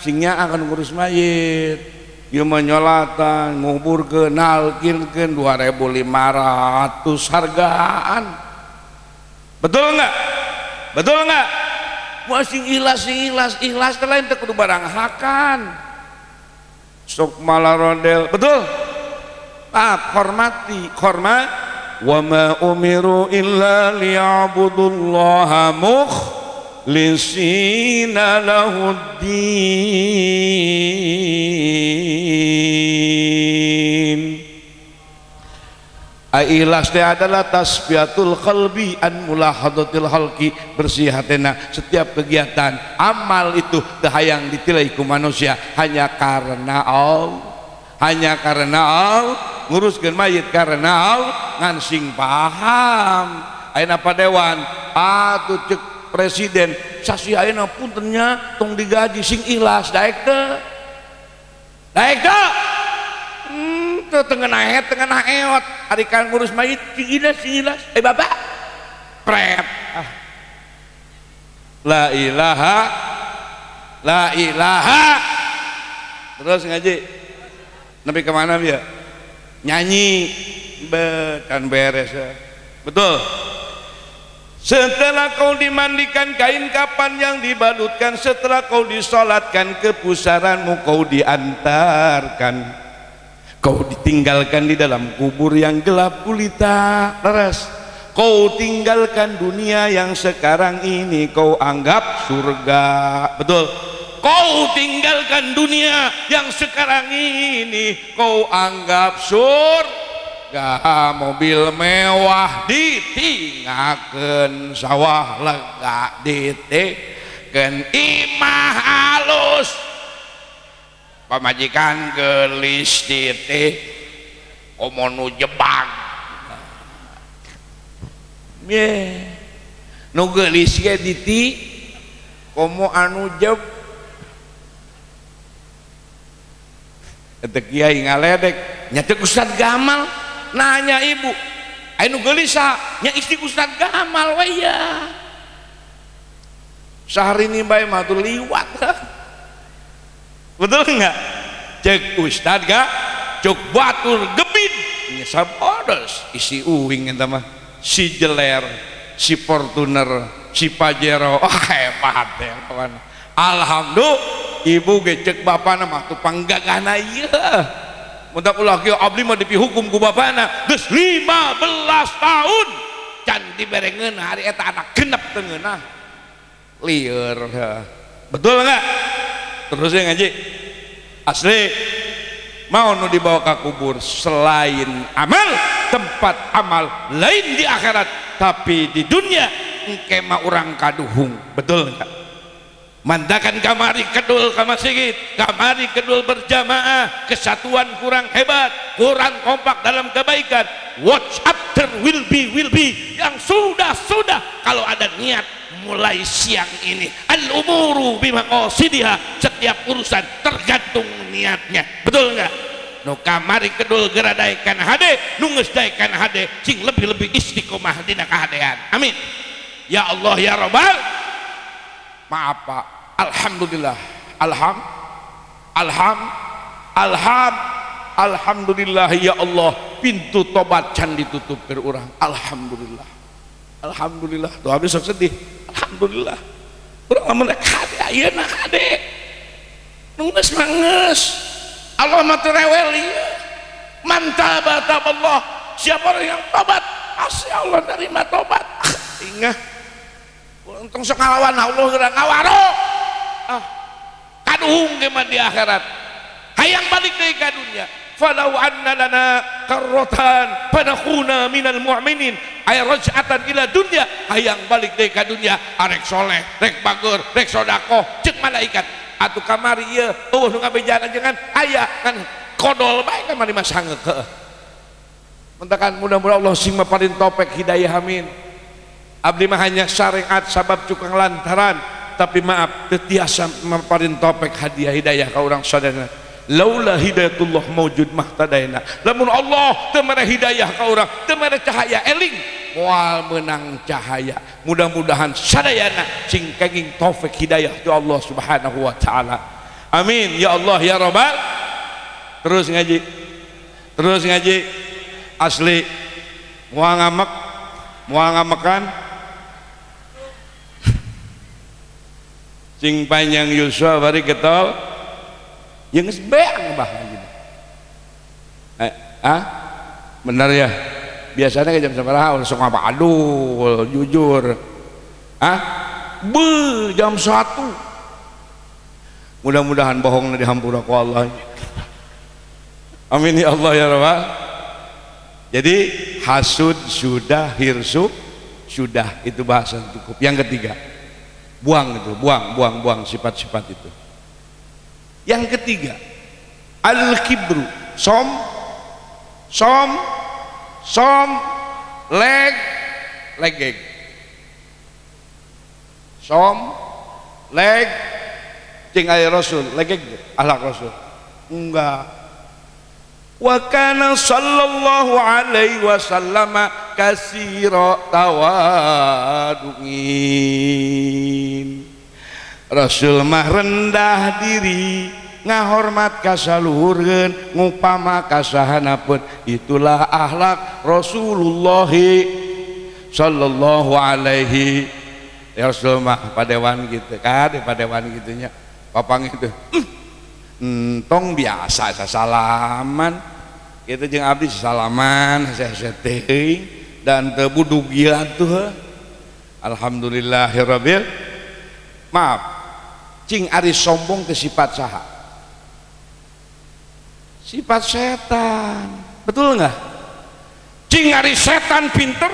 singnya akan ngurus mayit ieu menyolatan nguburkeun nalkinkeun 2.500 hargaan betul enggak masing ikhlas teh lain teh kudu barang hakan sok malah rondel betul hormat wa ma umiru illa liya'budullaha mukhlisina lahuddin. Ikhlas teh adalah tasfiyatul qalbi an mulahadatil halqi, bersih hatena setiap kegiatan amal itu teu hayang ditilai ku manusia hanya karena Allah nguruskeun mayit karena Allah ngan sing paham ayeuna padewan atuh cek presiden sasi ayeuna puntennya tong digaji sing ikhlas daek teu teu tengah eot ari kan ngurus mayit sing ikhlas bapak pret la ilaha terus ngaji nabi kemana dia nyanyi kan beres ya. Betul setelah kau dimandikan kain kapan yang dibalutkan, setelah kau disolatkan ke pusaranmu kau diantarkan, kau ditinggalkan di dalam kubur yang gelap gulita leres, kau tinggalkan dunia yang sekarang ini kau anggap surga. Betul, kau tinggalkan dunia yang sekarang ini kau anggap surga, mobil mewah ditinggalkan, sawah lega ditinggalkan, imah halus pamajikan gelis titik komonu jebak nu gelis ge diti komo anu jeb eta kiai ngaledek nyatek Ustad Gamal nanya ibu anu gelisah nya istri Ustad Gamal we ya sehari ini bae mah tuh liwat betul enggak cek Ustad gak cuk batur gebid nya sabodos isi uwing eta mah si jeler si Fortuner si Pajero hebat ya kawan. Alhamdulillah ibu gecek bapana mah tu panggagana ieu mudah ulah kieu abdi mah dipihukum ku bapana geus 15 tahun can diberengeun hari eta anak genep teu ngeunah lieur betul enggak terus ngaji asli mau nu dibawa ke kubur selain amal tempat amal lain di akhirat tapi di dunia engke mah urang kaduhung betul enggak mandakan kamari kedul ka masjid kamari kedul berjamaah kesatuan kurang hebat kurang kompak dalam kebaikan watch after will be yang sudah kalau ada niat mulai siang ini al umuru bimaqasidiha setiap urusan tergantung niatnya betul enggak nu kamari kedul geradaikan hade nu geus daekan hade sing lebih istiqomah dina kahadean amin ya Allah ya Rabbal maaf Pak alhamdulillah alhamdulillah ya Allah pintu tobat can ditutup ke urang alhamdulillah tuh habis sok sedih alhamdulillah urang lamun hade ayeuna hade nu geus mangeus Allah mah teu rewel ieu man tabatallah siapa orang yang tobat pasti Allah nerima tobat ingat untung sok ngalawan Allah geura ngawaro kaduhung ge mah di akhirat hayang balik deui ka dunya falau anna lana karrotan panakuna minal mu'minin ay raj'atan ila dunya hayang balik deui ka dunya arek soleh rek bagur rek sodako cek malaikat atuh kamari ieu eueuh nu ngabejana jangan aya kan kodol bae kamari mah sangeuk heueuh mentakan mudah-mudahan Allah sing maparin topek hidayah amin abdi mah hanya syariat sabab cukang lantaran tapi maaf teu tiasa maparin topek hadiah hidayah ka urang sadana laula hidayatullah maujud mahtadaina lamun Allah teu mere hidayah ka urang teu mere cahaya eling moal menang cahaya mudah-mudahan sadayana sing kenging taufik hidayah ti Allah subhanahu wa ta'ala amin ya Allah ya rabbal terus ngaji asli moal ngamekan sing panjang Yusuf bari getol yang sebeang bah gitu. Benar ya biasanya ke jam sabaraha langsung apa aduh jujur jam 1 mudah-mudahan bohong dihampura ku Allah amin ya Allah ya Rabbal jadi hasud sudah hirsuk sudah itu bahasa cukup yang ketiga buang sifat-sifat itu yang ketiga al-kibru som legeg som leg cing aya rasul legeg akhlak rasul enggak wa kana sallallahu alaihi wasallam kasira tawadungin Rasul mah rendah diri ngahormat kasaluhurkeun ngupama kasahanapun itulah akhlak Rasulullah sallallahu alaihi ya Rasul mah padewan gitu kan padewan gitunya papang itu tong biasa salaman gitu jeung abdi salaman teuing dan teu budugian tuh alhamdulillahirabbil maaf cing ari sombong ke sifat saha sifat setan betul nggak cing ari setan pinter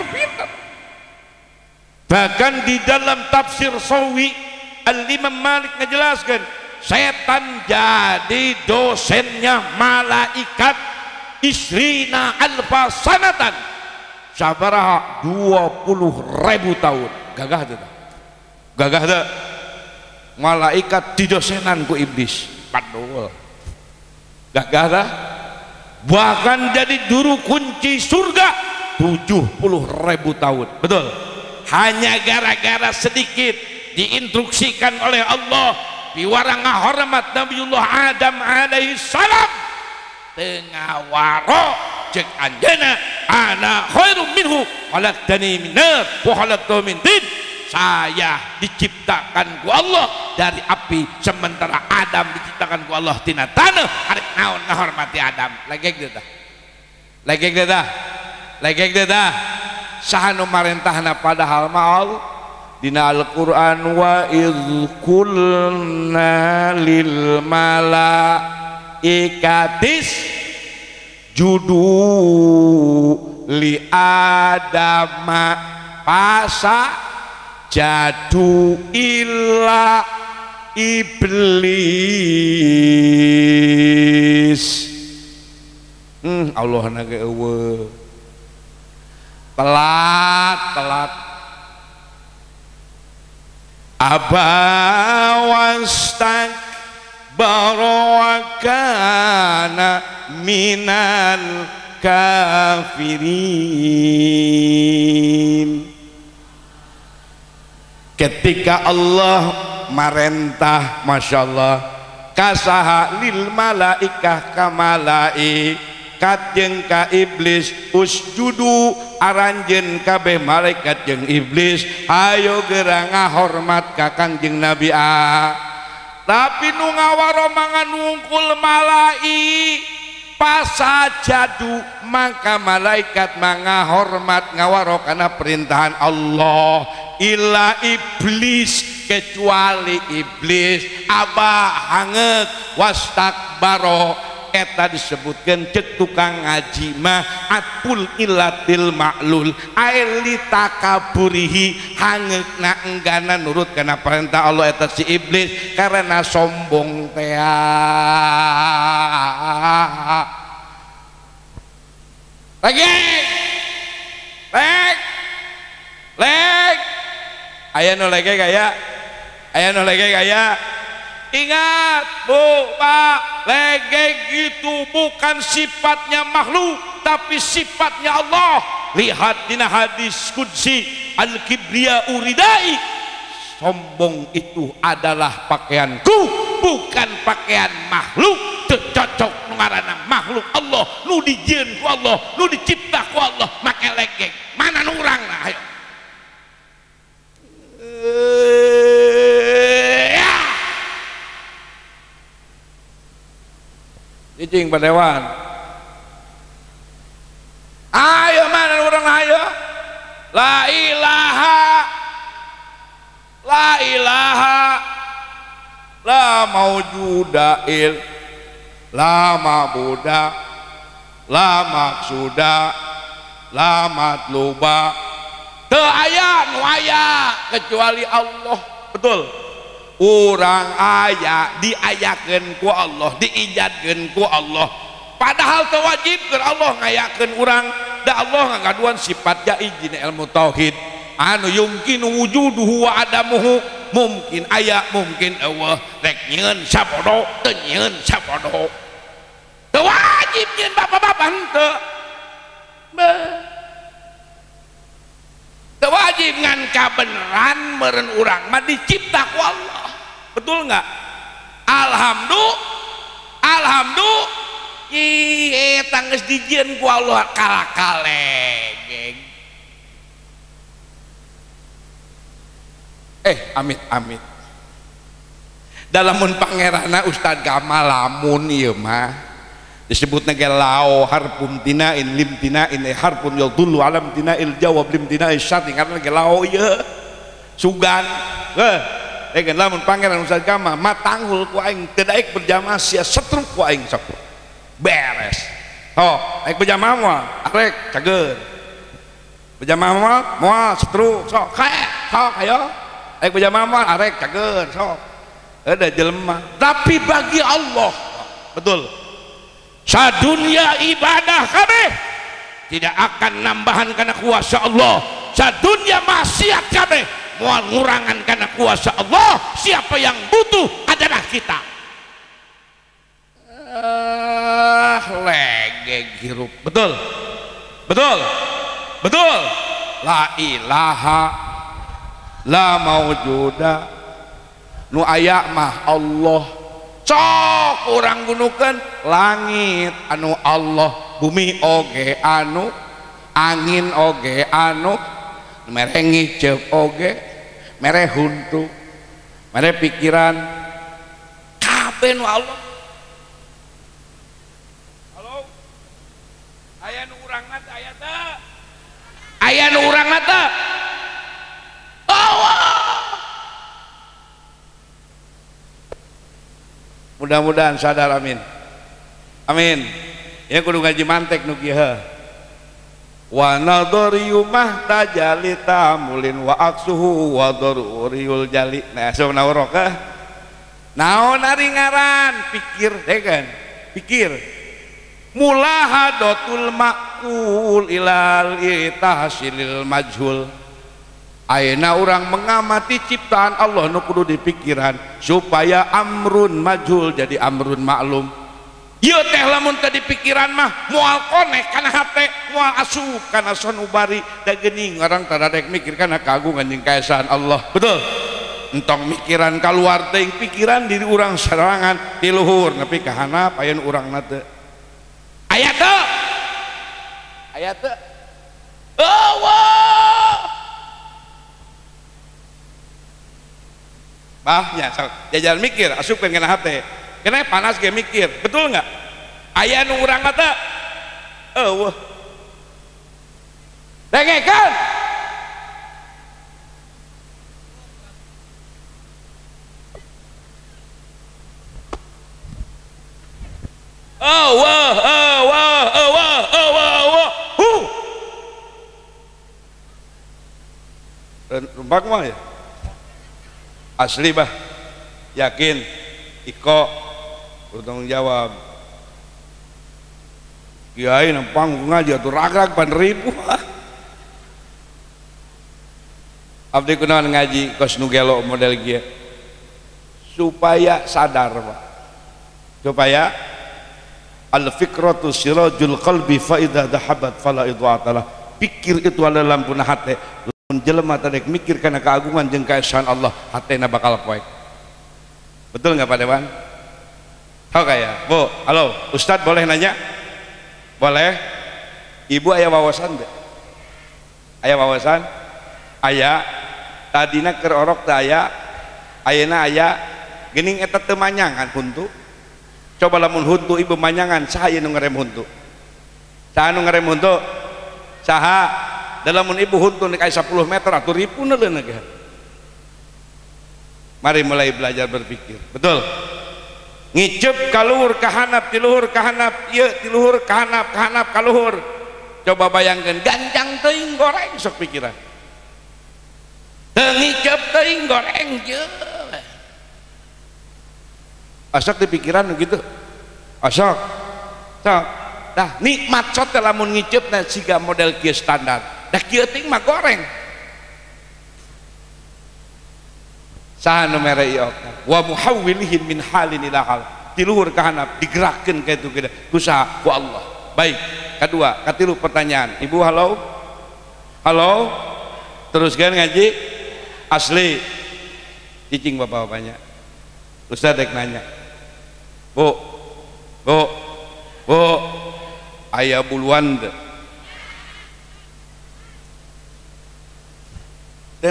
bahkan di dalam tafsir Sawi Al-Imam Malik ngejelaskan setan jadi dosennya malaikat isrina alfa sanatan sabaraha 20.000 tahun gagah tuh malaikat didosenan ku iblis padahal gagah dah bahkan jadi juru kunci surga 70.000 tahun betul hanya gara-gara sedikit diinstruksikan oleh Allah biwarang ngahormat Nabiullah Adam alaihi salam tengah waro cek anjana ana khairum minhu khalaqtani min nar wa khalaqtahu min tin saya diciptakan ku Allah dari api sementara Adam diciptakan ku Allah tina tanah arek naon ngahormati Adam legeg deui tah saha nu marentahna padahal maal dina Al-Qur'an wa idz qulna lil malaikatis judu li adama pasa jadu illa iblis Allah nage eueuh telat abawastak barawakana minal kafirin ketika Allah marentah Masya Allah kasaha lil malaikah kamalaikat jeung ka iblis usjudu aranjeun kabeh malaikat jeung iblis ayo geura ngahormat ka Kangjeng Nabi tapi nu ngawaromangan wungkul malai pasajadu maka malaikat mangahormat ngawaro kana perintahan Allah illa iblis kecuali iblis abah hanget wastakbaro eta disebutkan cek tukang ngaji mah atpul ilatil ma'lul aili takaburihi hangeukna enggana nurut kana perintah Allah eta si iblis karena sombong teh. Lagi leg aya nu lege gaya ingat Bu Pak, legeg itu bukan sifatnya makhluk tapi sifatnya Allah. Lihat dina hadis qudsi al-kibriya uridai, sombong itu adalah pakaianku bukan pakaian makhluk. Teu cocok nu ngaranna makhluk Allah nu dijieun ku Allah nu dicipta ku Allah make legeg mana nu urangna ayo. Cicing padewan ayo mana orang ayo la ilaha la maujudail la mabuda la maksuda la matluba teu aya nu aya kecuali Allah. Betul, urang aya diayakeun ku Allah diijadkeun ku Allah padahal teu wajib keur Allah ngayakeun urang da Allah ngagaduan sifat jaiz dina ilmu tauhid anu yumkin wujuduhu wa adamuhu mungkin aya mungkin eueuh rek nyieun sapodo teu nyieun sapodo teu wajib nyieun bapak-bapak henteu teu wajib ngan kabeneran meureun urang mah dicipta ku Allah. Betul nggak? Alhamdulillah ieu tanggeus dijieun ku Allah kalakalegeg. Amit dalamun pangerana Ustad Gamal lamun ieu mah disebutna ge lao harpun tinain lim tinain harpun yadullu alam tinail jawab lim tinail syarti karena ge lao ieu sugan kan lamun pangeran Ustad Gamal matanghul ku aing teu daek berjamaah sia setruk ku aing sok beres. Aing berjamaah moal arek cageun berjamaah moal setruk sok ayo aing berjamaah moal arek cageun sok ada jelema tapi bagi Allah betul sadunya ibadah kabeh tidak akan nambahan karena kuasa Allah, sadunya maksiat kabeh moal ngurangan karena kuasa Allah. Siapa yang butuh adalah kita. Legeg hirup betul la ilaha la maujuda nu aya mah Allah. Sok urang gunukeun langit anu Allah, bumi oge anu, angin oge anu, mere ngiceup oge, mere huntu, mere pikiran kabeh nu Allah. Halo, aya nu urangna teh aya teh, aya nu urangna teh Allah. Mudah-mudahan sadar, amin ya kudu ngaji mantek nu kieu wa nadhariyu mahtajali tamulin wa aksuhu wa daruriyul jali. Nah sauna urok naon ari ngaran pikir kan pikir mulahadatul maqul ilal tahsilil majhul. Ayeuna urang mengamati ciptaan Allah nu kudu dipikiran supaya amrun majhul jadi amrun maklum. Ieu teh lamun teu dipikiran mah moal konek kana hate, moal asup kana sanubari da geuning orang tadadek mikir kana kagungan jeung kaesaan Allah. Betul. Entong mikiran kaluar teh pikiran diri urang sarangan di luhur nepi ka handap aya nu urangna teu. Aya teu? Aya teu? Bahnya jajan mikir asupkeun kana hate kena panas ge mikir betul nggak aya nu urang teh eueuh dengekeun Allah Allah Allah Allah Allah rumpak mah ya asli bah yakin iko bertanggung jawab kiai nempang ngaji atuh rag-rag pan ribu abdi kunaon ngaji kos nu gelo model kieu supaya sadar Pak supaya al-fikratu sirajul qalbi fa idza dhahabat fala idwa'atalah pikir itu adalah lampuna hate lamun jelema teh mikir kana keagungan jeung keesaan Allah hatena bakal poek betul nggak Pak Dewan? Tahu kayak Bu halo Ustadz boleh nanya? Boleh? Ibu aya wawasan teh? Aya wawasan? Aya tadina keur orok teh aya ayeuna aya geuning eta teu manyangan huntu coba lamun huntu ibu manyangan saha ieu nu ngarem huntu saha nu ngarem huntu saha da lamun ibu huntu nek aya 10 meter atuh ripuna leuneuh ge mari mulai belajar berpikir betul ngicep ka luhur ka handap ti luhur ka handap ieu ti luhur ka handap ka luhur coba bayangkeun ganjang teuing goreng sok pikiran teu ngicep teuing goreng je asok di pikiran gitu asok sok dah nikmat sot lamun ngiceupna siga model kieu standar dah kieu ting mah goreng saha nu mere ieu wa muhawwilihin min halin ila hal ti luhur ka handap digerakkeun ka itu kusaha ku Allah baik kedua katilu pertanyaan ibu halo halo teruskan ngaji asli cicing bapak-bapaknya Ustaz dek nanya bu aya buluan teu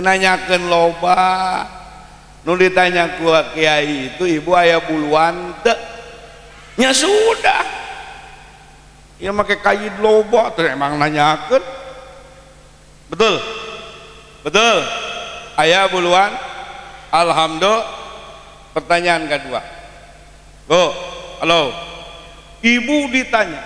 nanyakeun loba nu ditanya ku kiai itu ibu aya buluan teu nya sudah ya make kaid loba teu emang nanyakeun betul betul aya buluan alhamdulillah pertanyaan kedua Bu halo ibu ditanya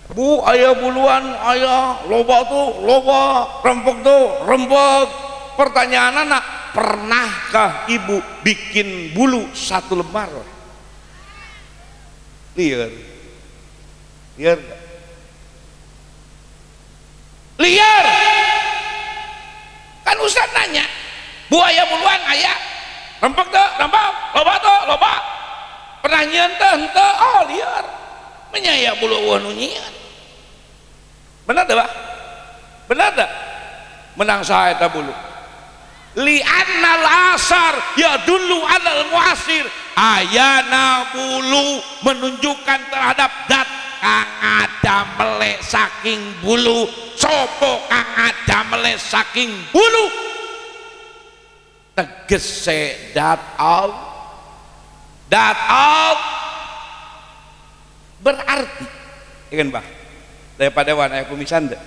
Bu aya buluan aya loba tuh loba rempek tuh rempek pertanyaan anak pernahkah ibu bikin bulu 1 lembar liar liar liar kan Ustaz nanya Bu aya buluan aya rempek tuh rempek loba tuh loba pernah nyeun teh henteu oh liar menyaya bulu nu nyieun benar teh Pak benar teh menang saha eta bulu li annal asar yadullu alal muasir ayana bulu menunjukkan terhadap dat kang ada melek saking bulu sopo kang ada melek saking bulu tegese dat out berarti ikan bah daripada wana aku misan deh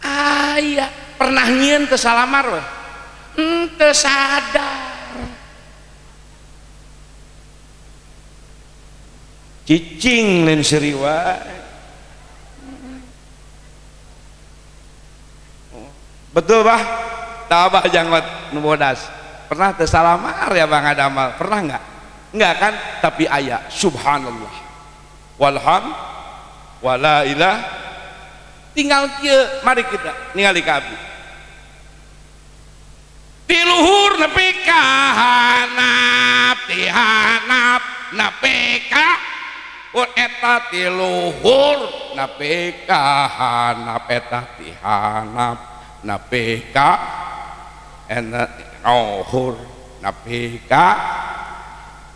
ayah pernah nyieun teu salamar weh teu sadar cicing lain seuri wae betul bah tabah janggot nu bodas pernah teu salamar ya Bang Adamal pernah enggak kan tapi aya subhanallah walham wala ilah tinggal kieu mari kita ningali ka abdi ti luhur nepi ka hanap ti hanap nepi ka eta ti luhur nepi ka hanap eta ti hanap nepi ka ohur nepi ka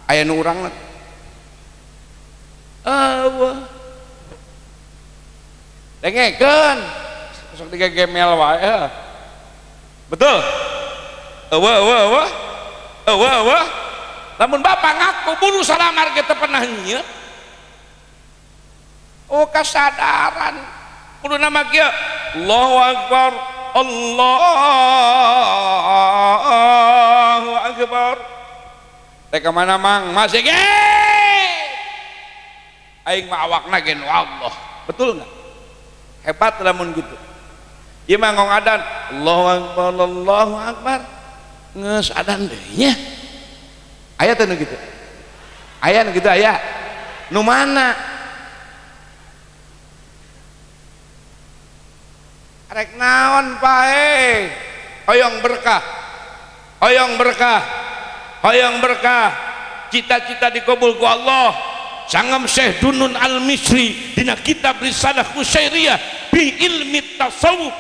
aya nu urang eueuh dengekeun sok digegemel wae betul eueuh lamun bapak ngaku bulu salamar kita pernah nyieun oh kasadaran kudu nama kieu Allahu Akbar Allahu Akbar teh ka mana mang masih ge aing mah awakna gen Allah. Betul nggak? Hebat lamun gitu. Ieu mah ngong adan Allahu akbar geus adan deui nya. Aya teh nu kitu. Aya nu kitu aya. Nu mana? Rek naon pae? Hoyong berkah. Hoyong berkah. Hoyong berkah. Cita-cita dikabul ku Allah. Sangam Syekh Dunun Al-Misri dina kitab Risalah Qusyairiyah bi ilmi tasawuf.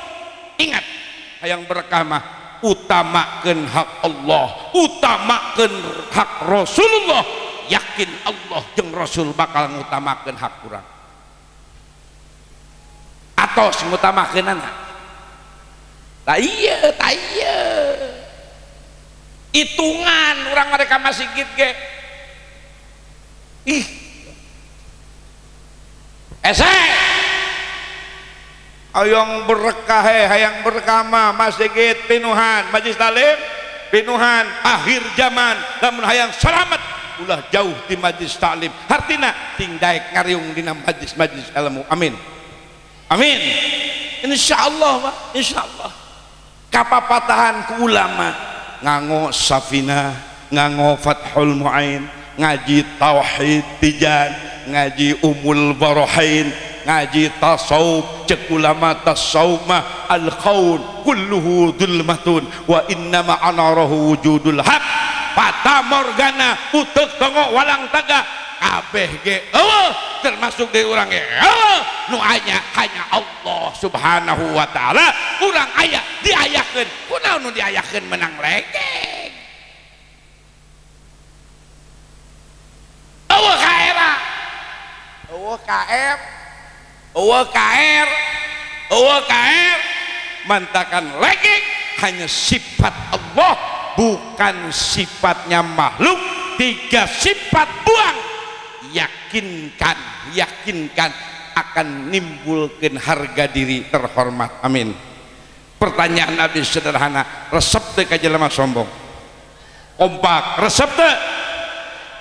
Ingat, hayang berkah mah utamakeun hak Allah, utamakeun hak Rasulullah. Yakin Allah jeung Rasul bakal ngutamakeun hak urang. Atos ngutamakeunana. Tah iya, hitungan orang mereka masih gitu ge. Ih. Hayang berkah hayang berkah mah masjid pinuhan, majlis talim pinuhan, akhir zaman lamun hayang selamat ulah jauh di majlis talim. Hartina ting daek ngariung dina majlis-majlis ilmu. Amin. Amin. Insyaallah, Pak. Insyaallah. Kapapatahan ku ulama nganggo Safina, nganggo Fathul Mu'in, ngaji tauhid tijan, ngaji umul barahain, ngaji tasawuf. Cek ulama tasawuf mah al qaul kulluhu dzulmatun wa innama anarahu wujudul haq. Fata morgana uteuk tongo walang taga kabeh ge termasuk dari urang ge nu aya hanya Allah subhanahu wa ta'ala. Urang aya diayakeun kunaon nu diayakeun menang legeng. Eueuh ka era eueuh KR eueuh KR eueuh KR mantakan legeng hanya sifat Allah bukan sifatnya makhluk. 3 sifat buang. Yakinkan akan nimbulkan harga diri terhormat. Amin. Pertanyaan Nabi sederhana, resep teh ka jelema sombong kompak, resep teh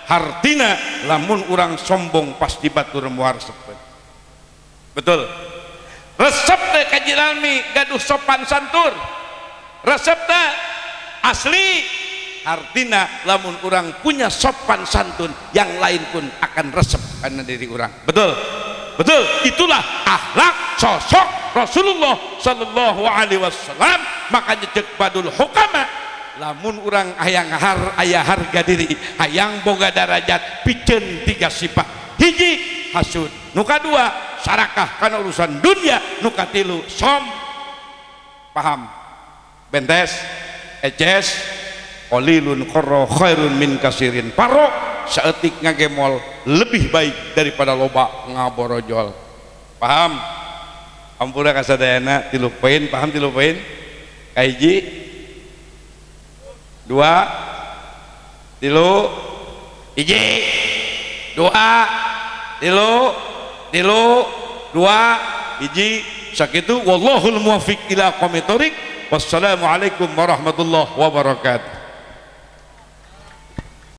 hartina lamun urang sombong pasti batur moal resep teh. Betul. Resep teh ka jalmi gaduh sopan santur, resep teh asli. Artinya lamun orang punya sopan santun, yang lain pun akan resep karena diri orang. Betul, betul. Itulah akhlak sosok Rasulullah Sallallahu Alaihi Wasallam. Makanya cek badul hukama, lamun orang ayah harga diri, hayang boga darajat, piceun 3 sifat. Hiji hasud, nuka 2 sarakah karena urusan dunia, nuka 3 som. Paham? Bentes, eces. Qalilun qarra khairun min kasirin. Paro saeutik ngagemol lebih baik daripada loba ngaborojol. Paham? Ampura kasadayana 3 poin. Paham 3 poin? Kahiji 2 3 hiji 2 3 2 hiji sakitu. Wallahul muwaffiq ila aqwamit thoriq. Wassalamualaikum warahmatullahi wabarakatuh.